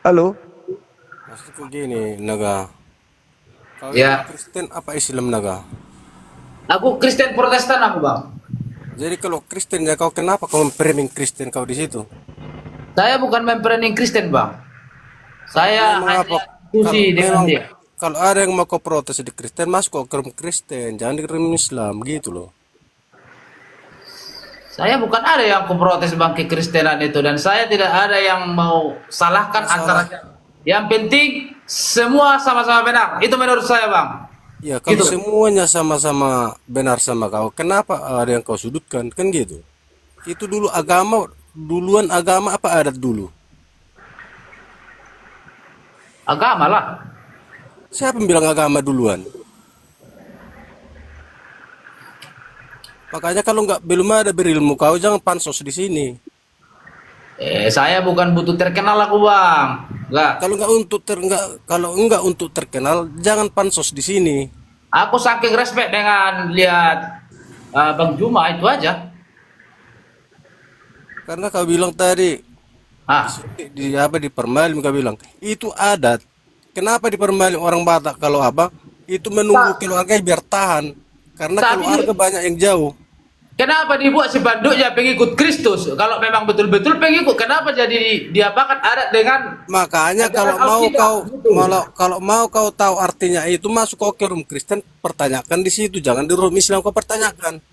Halo. Maksudku gini, Naga. Kalau Kristen apa Islam, Naga? Aku Kristen Protestan aku Bang. Jadi kalau Kristen ya kau kenapa kau memframing Kristen kau di situ? Saya bukan memframing Kristen Bang. Saya hanya diskusi dengan dia. Kalau ada yang mau kau protes di Kristen, masuk kau ke Kristen, jangan di Islam gitu loh. Saya bukan ada yang protes Bang kekristenan itu, dan saya tidak ada yang mau salahkan antara. Yang penting semua sama-sama benar. Itu menurut saya Bang. Ya kalau semuanya sama-sama benar sama kau, kenapa ada yang kau sudutkan? Kan gitu. Itu dulu duluan agama apa adat dulu? Agama lah. Siapa yang bilang agama duluan? Makanya kalau belum ada berilmu kau jangan pansos di sini. Saya bukan butuh terkenal aku Bang. Enggak. Kalau enggak untuk terkenal jangan pansos di sini. Aku saking respect dengan lihat Bang Juma itu aja. Karena kau bilang tadi di Permalim kau bilang itu adat. Kenapa di Permalim orang Batak kalau itu menunggu keluarga biar tahan. Karena keluarga banyak yang jauh. Kenapa dibuat sepanduknya pengikut Kristus? Kalau memang betul-betul pengikut, kenapa jadi diapakan adat dengan? Makanya kalau mau kau tahu artinya itu masuk kau ke room Kristen, pertanyakan di situ, jangan di room Islam kau pertanyakan.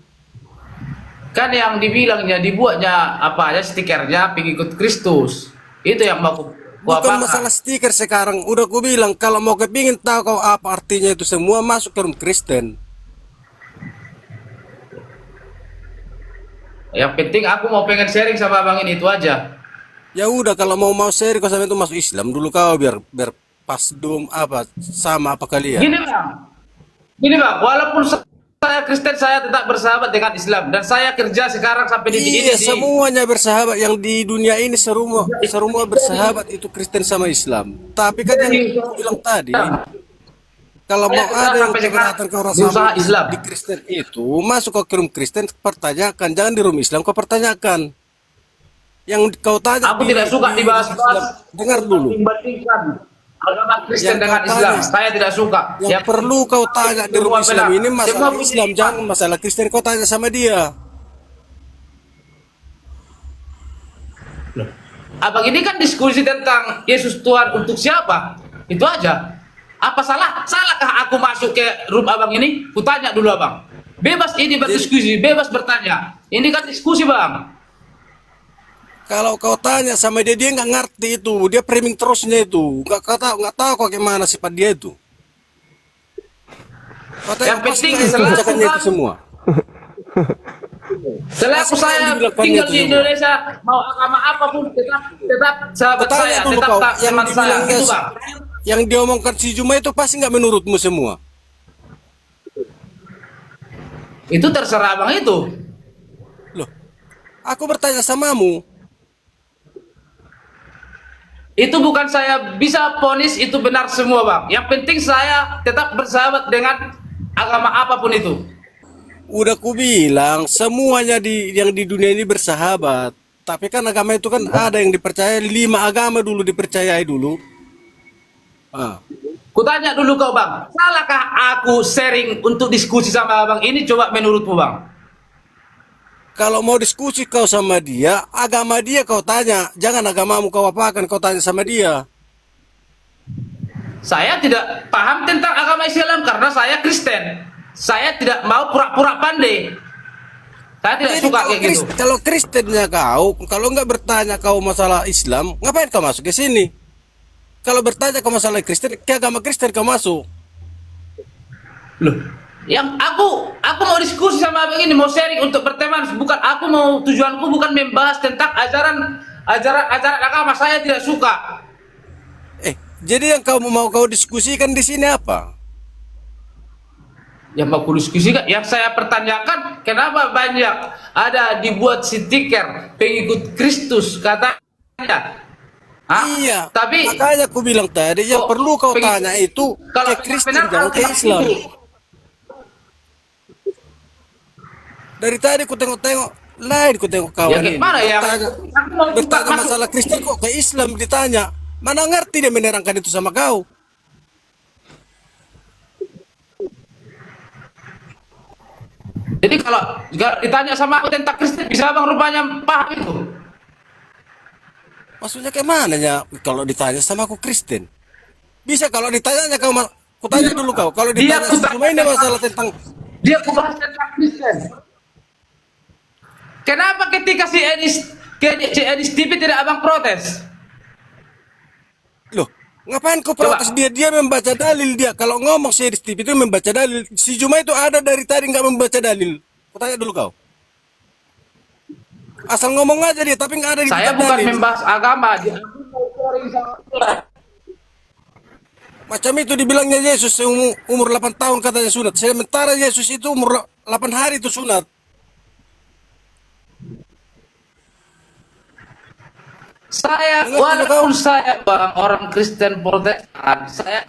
Kan yang dibilangnya dibuatnya stikernya pengikut Kristus. Itu yang mau bukan masalah stiker sekarang. Udah ku bilang kalau mau kepingin tahu kau apa artinya itu semua masuk ke room Kristen. Yang penting aku mau pengen sharing sama Bang ini itu aja. Ya udah kalau mau sharing kau sama itu masuk Islam dulu kau biar pas sama apa kalian. Gini bang, walaupun saya Kristen saya tetap bersahabat dengan Islam dan saya kerja sekarang sampai di ini. Semuanya bersahabat yang di dunia ini semua bersahabat itu Kristen sama Islam. Tapi kan yang aku bilang tadi. Kalau mau ada yang keberatan ke orang sama Islam di Kristen itu masuk ke room Kristen pertanyakan, jangan di room Islam kau pertanyakan. Yang kau tanya. Aku tidak suka dibahas-bahas. Dengar dulu. Membandingkan agama Kristen dengan Islam. Saya tidak suka. Yang perlu kau tanya di room Islam ini masalah Islam, jangan masalah Kristen kau tanya sama dia. Abang ini kan diskusi tentang Yesus Tuhan untuk siapa? Itu aja. Apa salahkah aku masuk ke room abang ini? Kutanya dulu abang. Bebas ini berdiskusi, bebas bertanya. Ini kan diskusi bang. Kalau kau tanya sama dia, dia nggak ngerti itu. Dia framing terusnya itu. Nggak tahu kok gimana sifat dia itu. Yang penting selaku itu semua. Selaku saya tinggal di Indonesia, mau agama apapun tetap sahabat saya, tetap teman saya. Itu bang. Yang diomongkan si Juma itu pasti nggak menurutmu semua. Itu terserah bang itu. Loh, aku bertanya samamu. Itu bukan saya bisa ponis itu benar semua bang. Yang penting saya tetap bersahabat dengan agama apapun itu. Udah ku bilang semuanya yang di dunia ini bersahabat. Tapi kan agama itu kan ada yang dipercaya, 5 agama dulu dipercayai dulu. Kutanya dulu kau bang, salahkah aku sharing untuk diskusi sama abang ini? Coba menurutmu bang. Kalau mau diskusi kau sama dia, agama dia kau tanya, jangan agamamu kau apakan, kau tanya sama dia. Saya tidak paham tentang agama Islam karena saya Kristen. Saya tidak mau pura-pura pandai. Saya tidak suka kayak gitu. Kalau Kristennya kau, kalau nggak bertanya kau masalah Islam, ngapain kau masuk ke sini? Kalau bertanya kau masalah Kristen, ke agama Kristen kau masuk. Loh, yang aku mau diskusi sama abang ini, mau sharing untuk berteman, bukan aku mau, tujuanku bukan membahas tentang ajaran agama. Saya tidak suka. Jadi yang mau kau diskusikan di sini apa? Yang mau diskusikan, yang saya pertanyakan, kenapa banyak ada dibuat stiker pengikut Kristus katanya? Iya, tapi makanya aku bilang tadi yang perlu kau tanya itu ke Kristen, jangan ke Islam. Dari tadi ku tengok-tengok lain, ku tengok kawan ini. Bertanya masalah Kristen kok ke Islam ditanya. Mana ngerti dia menerangkan itu sama kau? Jadi kalau ditanya sama aku tentang Kristen, bisa abang rupanya paham itu? Maksudnya kayak mana ya? Kalau ditanya sama aku Kristen, bisa. Kalau ditanya kau, aku tanya dulu kau. Kalau ditanya cuma ini masalah tentang dia bahas tentang Kristen. Kenapa ketika si Edis TV tidak abang protes? Loh, ngapain kau protes dia? Dia membaca dalil dia. Kalau ngomong si Edis TV itu membaca dalil. Si Juma itu ada dari tadi nggak membaca dalil. Aku tanya dulu kau. Asal ngomong aja dia, tapi nggak ada di saya bukan dalil. Membahas agama. Macam itu dibilangnya Yesus umur 8 tahun katanya sunat. Sementara Yesus itu umur 8 hari itu sunat. Saya walaupun saya bang orang Kristen Protestan, saya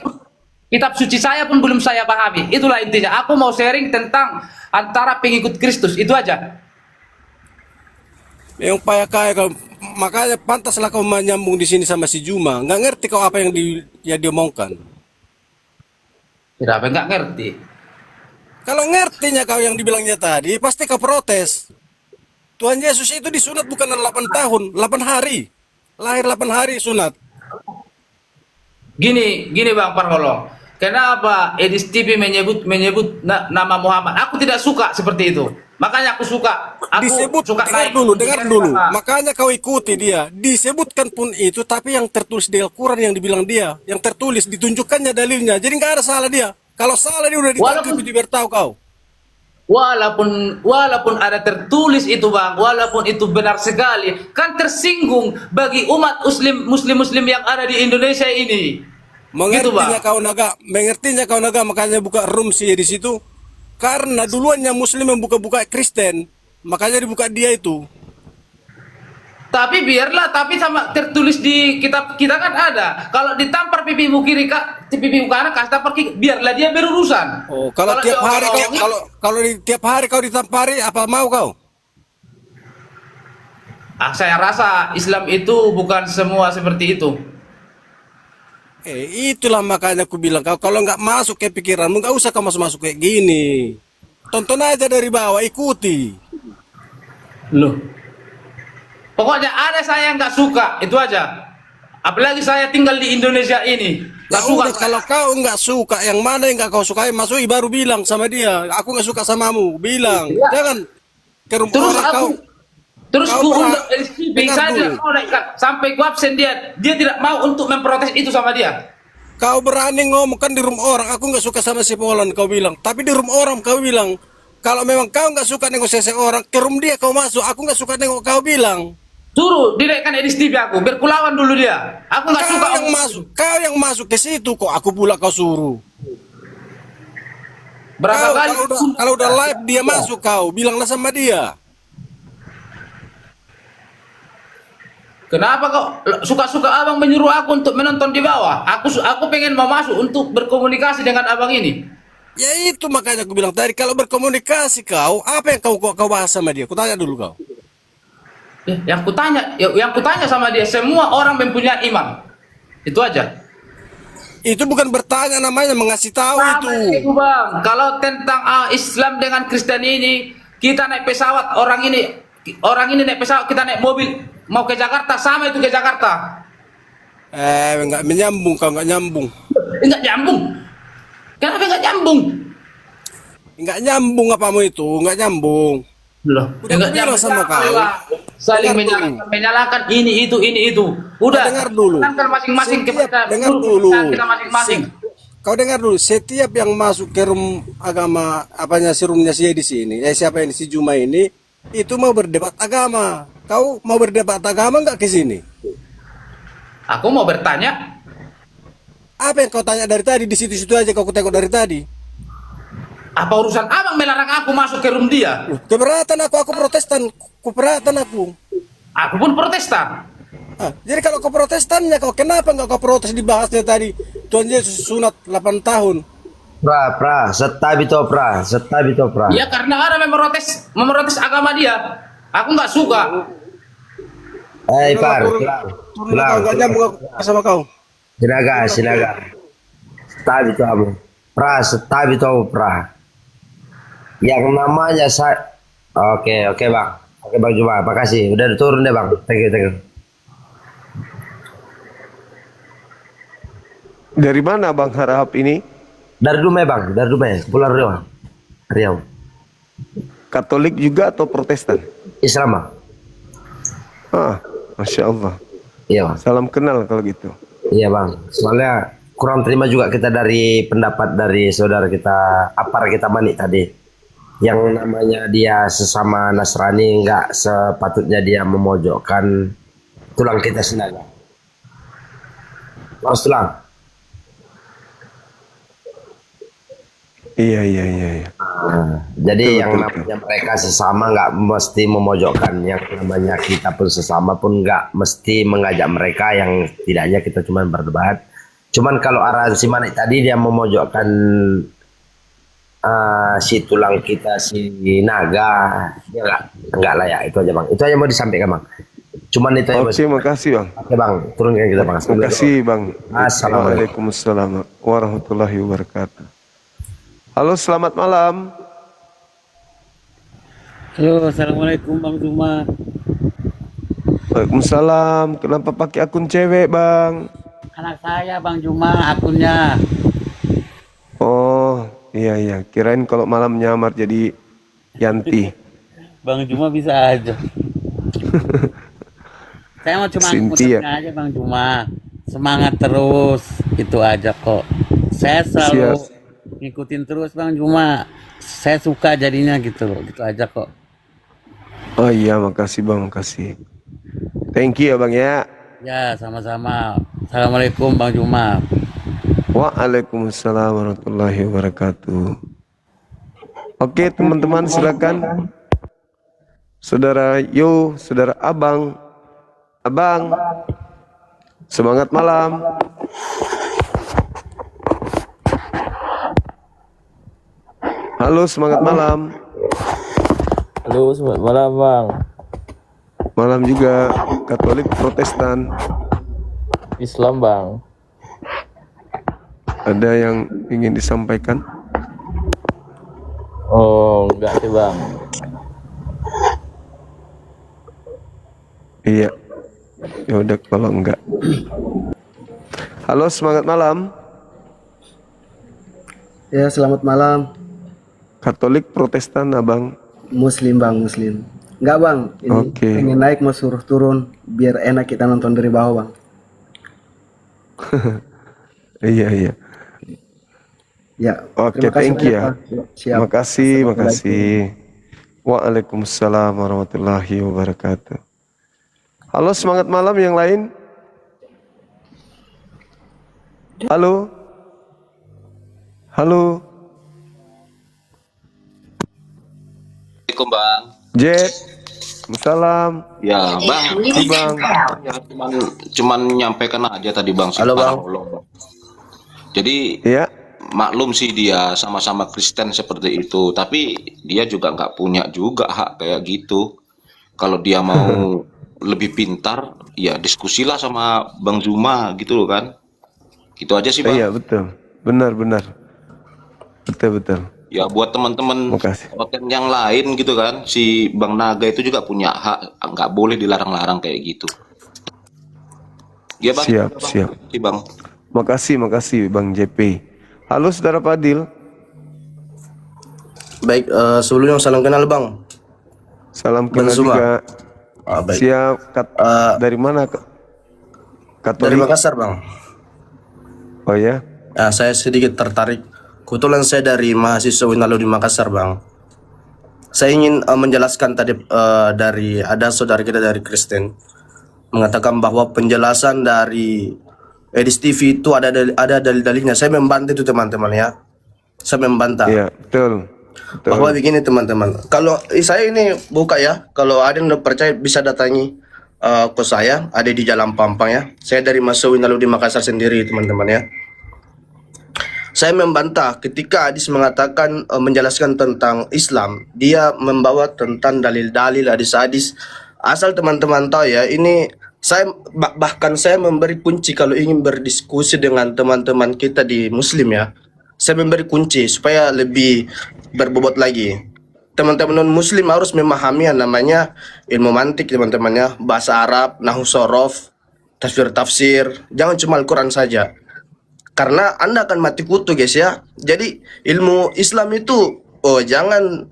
kitab suci saya pun belum saya pahami. Itulah intinya. Aku mau sharing tentang antara pengikut Kristus itu aja. Yang payah kaya kau, makanya pantaslah kau menyambung di sini sama si Juma. Nggak ngerti kau apa yang diomongkan. Tidak, nggak ngerti. Kalau ngertinya kau yang dibilangnya tadi, pasti kau protes. Tuhan Yesus itu disunat bukan 8 tahun, 8 hari. Lahir 8 hari sunat. Gini Bang Parholong. Kenapa Edis TV menyebut nama Muhammad? Aku tidak suka seperti itu. Makanya aku suka. Dengar dulu. Makanya kau ikuti dia. Disebutkan pun itu, tapi yang tertulis di Al-Quran yang dibilang dia, yang tertulis ditunjukkannya dalilnya. Jadi nggak ada salah dia. Kalau salah dia udah ditangkap itu biar tahu kau. Walaupun ada tertulis itu Bang, walaupun itu benar sekali, kan tersinggung bagi umat muslim yang ada di Indonesia ini. Mengertinya kau naga, makanya buka room sih di situ. Karena duluannya Muslim yang buka Kristen, makanya dibuka dia itu. Tapi biarlah, tapi sama tertulis di kitab kita kan ada. Kalau ditampar pipimu kiri pipimu kanan, kasih tampar kiri, biarlah dia berurusan. Oh, kalau tiap hari kalau tiap hari kau ditampari, apa mau kau? Saya rasa Islam itu bukan semua seperti itu. Itulah makanya aku bilang kau kalau nggak masuk ke pikiranmu, nggak usah kau masuk kayak gini. Tonton aja dari bawah, ikuti. Loh, pokoknya ada saya yang nggak suka, itu aja. Apalagi saya tinggal di Indonesia ini. Nggak Ya suka. udah, kalau kau nggak suka, yang mana yang nggak kau sukai, masuk baru bilang sama dia, aku nggak suka samamu, bilang. Iya. Jangan ke rumah Terus orang aku, kau. terus Kau ku pernah- undang LCB, dengar saya dulu. tidak mau dekat. Sampai ku absen dia tidak mau untuk memprotes itu sama dia. Kau berani ngomong kan di rumah orang, aku nggak suka sama si Polan, kau bilang. Tapi di rumah orang kau bilang, kalau memang kau nggak suka negosiasi orang, ke rumah dia kau masuk, aku nggak suka nengok kau bilang. Suruh dinaikkan LCB aku, biar ku lawan dulu dia. Aku nggak Kau suka yang masuk, kau yang masuk ke situ kok, aku pula kau suruh. berapa Kau, kali. kalau udah live dia masuk kau, bilanglah sama dia. Kenapa kok suka-suka abang menyuruh aku untuk menonton di bawah? Aku pengen mau masuk untuk berkomunikasi dengan abang ini. Ya itu makanya aku bilang tadi, kalau berkomunikasi kau, apa yang kau bahas sama dia? Ku tanya dulu kau. Yang kutanya sama dia, semua orang mempunyai iman. Itu aja. Itu bukan bertanya namanya, mengasih tahu Sama itu. Bang. Kalau tentang Islam dengan Kristen ini, kita naik pesawat, orang ini naik pesawat, kita naik mobil mau ke Jakarta, sama itu ke Jakarta. Enggak menyambung, kau enggak nyambung. Enggak nyambung. Kenapa enggak nyambung? Enggak nyambung apamu itu, enggak nyambung. Loh, Udah aku bilang sama kau. Saling Dengar menyalahkan ini itu. Udah. Dengar dulu. Kan masing-masing kepada Dengar dulu. kita masing-masing. Kau dengar dulu, setiap yang masuk ke room agama, apanya si roomnya si di sini, siapa ini si Juma ini, itu mau berdebat agama. Kau mau berdebat agama enggak ke sini? Aku mau bertanya. Apa yang kau tanya dari tadi, di situ-situ aja kau tengok dari tadi. Apa urusan abang melarang aku masuk ke room dia? Keberatan aku Protestan, keberatan aku. Aku pun Protestan. Jadi kalau kau Protestannya, kau kenapa nggak kau protes dibahasnya tadi? Tuhan Yesus sunat 8 tahun. Setabi to pra. Ya karena ada memprotes agama dia. Aku nggak suka. Par, Kau nggak nyambung aku sama kau. Sinaga. Setabi to amo. Setabi to pra. Yang namanya saya. Oke bang. Oke bang Juma, makasih. Udah turun deh bang. Thank you. Dari mana Bang Harahap ini? Dari Dumai bang, Pulau Riau. Katolik juga atau Protestan? Islam bang. Masya Allah. Iya bang. Salam kenal kalau gitu. Iya bang. Soalnya kurang terima juga kita dari pendapat dari saudara kita, Apar kita Manik tadi. Yang namanya dia sesama Nasrani, nggak sepatutnya dia memojokkan tulang kita sendiri. Mas tulang. Iya. Jadi Betul, yang namanya mereka sesama nggak mesti memojokkan, yang namanya kita pun sesama pun nggak mesti mengajak mereka, yang tidaknya kita cuma berdebat. Cuman kalau arahan si Manik tadi dia memojokkan si tulang kita, si naga, dia nggak layak. Itu aja bang. Itu aja mau disampaikan bang. Cuman itu aja. Oke, makasih bang. Oke bang, turunkan kita bang. Makasih bang. Assalamualaikum. Waalaikumsalam warahmatullahi wabarakatuh. Halo, selamat malam. Halo, assalamualaikum Bang Juma. Waalaikumsalam. Kenapa pakai akun cewek bang? Anak saya Bang Juma akunnya. Oh iya. Kirain kalau malam nyamar jadi Yanti. Bang Juma bisa aja. Saya mau cuma Cynthia. ngucapin aja Bang Juma. Semangat terus, itu aja kok. Saya selalu ngikutin terus Bang Juma. Saya suka jadinya gitu loh, gitu aja kok. Oh iya, makasih bang, makasih. Thank you ya bang ya. Ya, sama-sama. Assalamualaikum Bang Juma. Waalaikumsalam warahmatullahi wabarakatuh. Oke teman-teman, silakan. Saudara saudara Abang, semangat malam. Halo, semangat malam. Halo, selamat malam Bang. Malam juga. Katolik, Protestan, Islam Bang. ada yang ingin disampaikan? Oh, enggak sih Bang. Iya. Ya udah kalau enggak. Halo, semangat malam. Ya, selamat malam. Katolik, Protestan, abang? Muslim bang, Muslim. Enggak bang, ini Oke. pengen naik mau suruh turun biar enak kita nonton dari bawah bang. Iya, iya. Ya, Oke, terima kasih thank you banyak, ya. Pak. Siap. Makasih, Assalamualaikum. makasih. Waalaikumsalam warahmatullahi wabarakatuh. Halo, semangat malam yang lain. Halo. Halo. Assalamualaikum bang. Jet. Salam. Ya bang. Bang. Ya, cuman nyampaikan aja tadi bang. Halo, Bang. Jadi ya, maklum sih dia sama-sama Kristen seperti itu, tapi dia juga nggak punya juga hak kayak gitu. Kalau dia mau lebih pintar, ya diskusilah sama Bang Zuma gitu loh kan. Gitu aja sih bang. Iya, betul. Benar. Betul. Ya buat teman-teman konten yang lain gitu kan, si Bang Naga itu juga punya hak, nggak boleh dilarang-larang kayak gitu. Ya bang. Siap. Si bang. Makasih Bang JP. Halo Saudara Fadil. Baik, sebelumnya salam kenal bang. Salam Bang kenal Zuma. juga. Baik. Siap. Dari mana? Katolik? Dari Makassar bang. Oh ya? Saya sedikit tertarik. Kebetulan saya dari mahasiswa Winalo di Makassar bang. Saya ingin menjelaskan tadi dari ada saudara kita dari Kristen mengatakan bahwa penjelasan dari Edis TV itu ada dalil-dalilnya. Saya membantah itu teman-teman ya. Saya membantah. Iya, betul. Bahwa begini teman-teman. Kalau saya ini buka ya. Kalau ada yang percaya bisa datangi ke saya. Ada di Jalan Pampang ya. Saya dari mahasiswa Winalo di Makassar sendiri teman-teman ya. Saya membantah ketika Adis mengatakan menjelaskan tentang Islam, dia membawa tentang dalil-dalil hadis-hadis. Asal teman-teman tahu ya, ini saya bahkan saya memberi kunci kalau ingin berdiskusi dengan teman-teman kita di Muslim ya. Saya memberi kunci supaya lebih berbobot lagi. Teman-teman non Muslim harus memahami yang namanya ilmu mantik teman-teman ya, bahasa Arab, nahwu sorof, tafsir. Jangan cuma Al-Quran saja. Karena Anda akan mati kutu guys ya. Jadi ilmu Islam itu jangan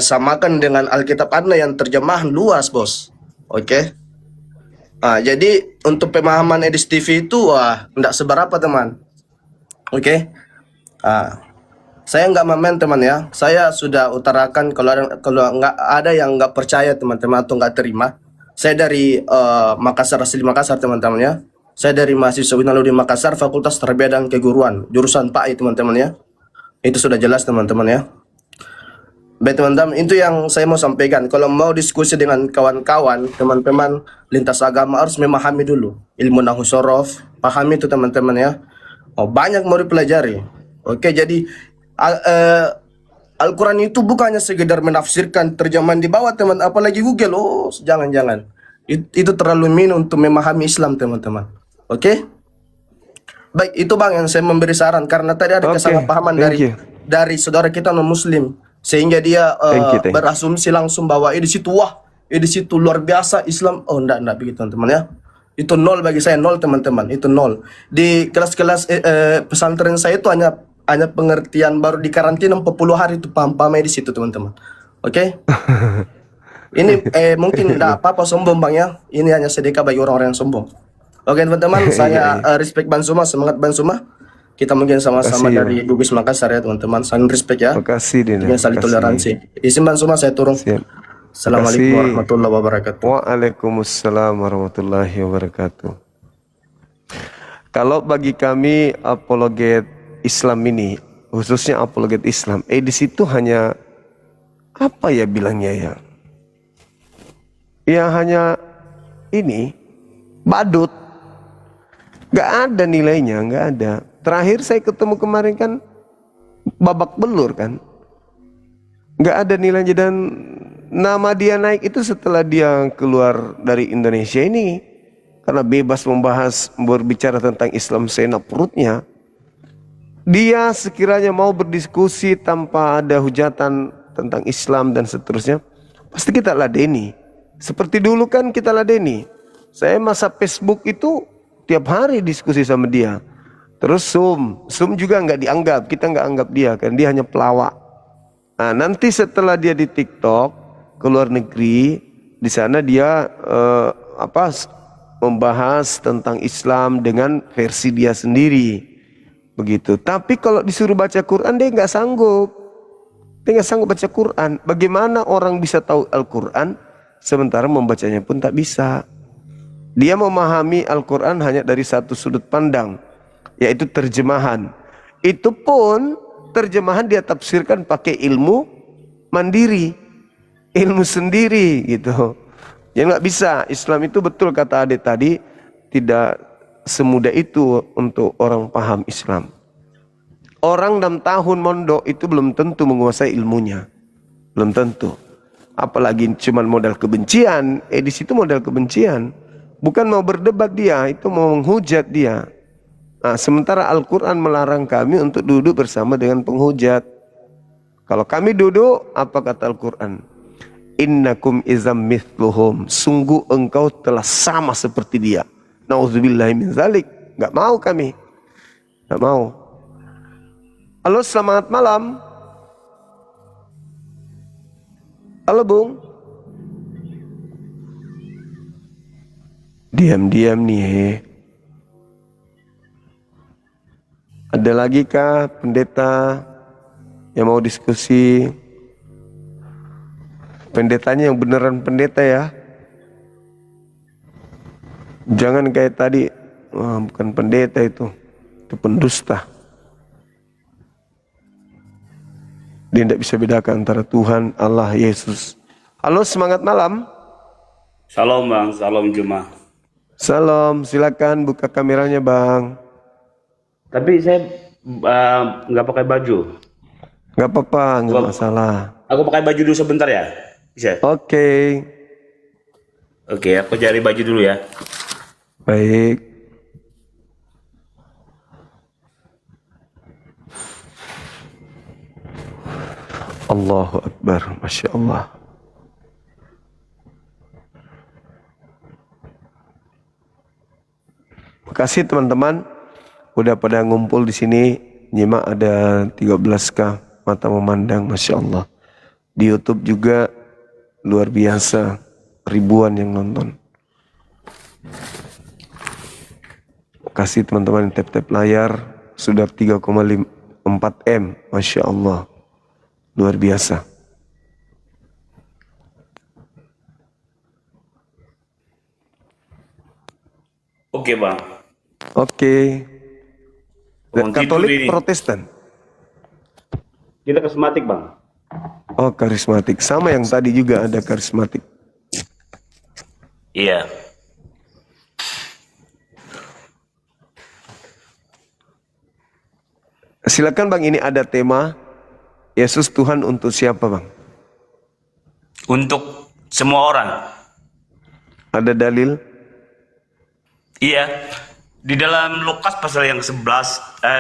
samakan dengan Alkitab Anda yang terjemahan luas bos. Oke. Jadi untuk pemahaman Edis TV itu tidak seberapa teman. Oke. Saya nggak main teman ya. Saya sudah utarakan kalau nggak ada yang nggak percaya teman-teman atau nggak terima. Saya dari Makassar, asli Makassar teman-teman ya. Saya dari mahasiswa Winalo di Makassar, Fakultas Tarbiyah dan Keguruan, jurusan PAI teman-teman ya. Itu sudah jelas teman-teman ya. Baik teman-teman, itu yang saya mau sampaikan. Kalau mau diskusi dengan kawan-kawan, teman-teman lintas agama harus memahami dulu ilmu nahwu sorof, pahami itu teman-teman ya. Banyak mau dipelajari. Oke, jadi Al-Quran itu bukannya sekedar menafsirkan terjemahan di bawah teman, apalagi Google. Jangan. Itu terlalu min untuk memahami Islam teman-teman. Oke? Baik, itu bang yang saya memberi saran karena tadi ada kesalahpahaman dari saudara kita non Muslim sehingga dia berasumsi langsung bahwa di situ di situ luar biasa Islam. Enggak begitu teman-teman ya. Itu nol bagi saya, nol teman-teman, itu nol. Di kelas-kelas pesantren saya itu hanya pengertian baru di karantina 40 hari itu paham-pahamnya di situ teman-teman. Oke? Ini mungkin tidak apa-apa sombong bang ya. Ini hanya sedekah bagi orang-orang yang sombong. Oke teman-teman, saya respect Bang Zuma, semangat Bang Zuma. Kita mungkin sama-sama dari Bugis Makassar ya teman-teman, saling respect ya. Makasih Dina. Dengan saling toleransi. Izin Bang Zuma saya turun. Assalamualaikum warahmatullahi wabarakatuh. Waalaikumsalam warahmatullahi wabarakatuh. Kalau bagi kami apologet Islam ini, khususnya apologet Islam, di situ hanya apa ya bilangnya ya? Ya hanya ini badut. Gak ada nilainya, gak ada. Terakhir saya ketemu kemarin kan babak belur kan. Gak ada nilainya dan nama dia naik itu setelah dia keluar dari Indonesia ini. Karena bebas berbicara tentang Islam seenak perutnya. Dia sekiranya mau berdiskusi tanpa ada hujatan tentang Islam dan seterusnya, pasti kita ladeni. Seperti dulu kan kita ladeni. Saya masa Facebook itu tiap hari diskusi sama dia. Terus Sum juga nggak dianggap, kita nggak anggap dia, kan dia hanya pelawak. Nah, nanti setelah dia di TikTok ke luar negeri, di sana dia membahas tentang Islam dengan versi dia sendiri, begitu. Tapi kalau disuruh baca Quran dia nggak sanggup, baca Quran. Bagaimana orang bisa tahu Al-Quran sementara membacanya pun tak bisa? Dia memahami Al-Quran hanya dari satu sudut pandang, yaitu terjemahan. Itu pun terjemahan dia tafsirkan pakai ilmu mandiri, ilmu sendiri gitu. Ya nggak bisa. Islam itu betul kata adik tadi, tidak semudah itu untuk orang paham Islam. Orang 6 tahun mondok itu belum tentu menguasai ilmunya, belum tentu. Apalagi cuman modal kebencian. Di situ modal kebencian, bukan mau berdebat dia, itu mau menghujat dia. Nah, sementara Al-Quran melarang kami untuk duduk bersama dengan penghujat. Kalau kami duduk, apa kata Al-Quran? Innakum izam mithluhum, sungguh engkau telah sama seperti dia. Nauzubillahi min zalik. Gak mau kami, gak mau. Halo, selamat malam. Halo Bung. Diam-diam nih. Ada lagi kah pendeta yang mau diskusi? Pendetanya yang beneran pendeta ya. Jangan kayak tadi, wah, bukan pendeta itu pendusta. Dia tidak bisa bedakan antara Tuhan, Allah, Yesus. Halo, semangat malam. Salam Bang, salam Juma. Salam, silakan buka kameranya Bang. Tapi saya nggak pakai baju. Nggak apa-apa, nggak masalah. Aku pakai baju dulu sebentar ya, bisa? Oke. Oke, aku cari baju dulu ya. Baik. Allahu Akbar, Masya Allah. Makasih teman-teman, udah pada ngumpul di sini. Nyimak ada 13k mata memandang, Masya Allah. Di YouTube juga luar biasa, ribuan yang nonton. Makasih teman-teman yang tap-tap layar, sudah 3,4 M, Masya Allah. Luar biasa. Oke Bang. Oke. Bangun tidur Katolik ini. Protestan. Kita karismatik Bang. Oh, karismatik. Sama yang tadi juga ada karismatik. Iya. Silakan Bang, ini ada tema Yesus Tuhan untuk siapa Bang? Untuk semua orang. Ada dalil? Iya. Di dalam Lukas pasal yang 11,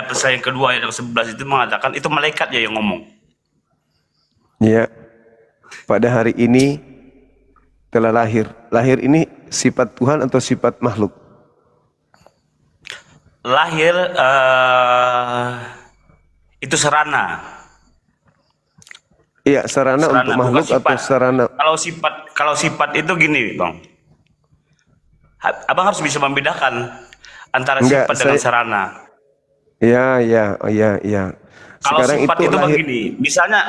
pasal yang kedua ayat yang 11 itu mengatakan itu malaikat ya yang ngomong. Ya. Pada hari ini telah lahir. Lahir ini sifat Tuhan atau sifat makhluk? Lahir itu sarana. Iya, sarana untuk makhluk atau sarana? Kalau sifat itu gini, Bang. Abang harus bisa membedakan antara sifat dengan sarana. Ya. Kalau sifat itu begini, misalnya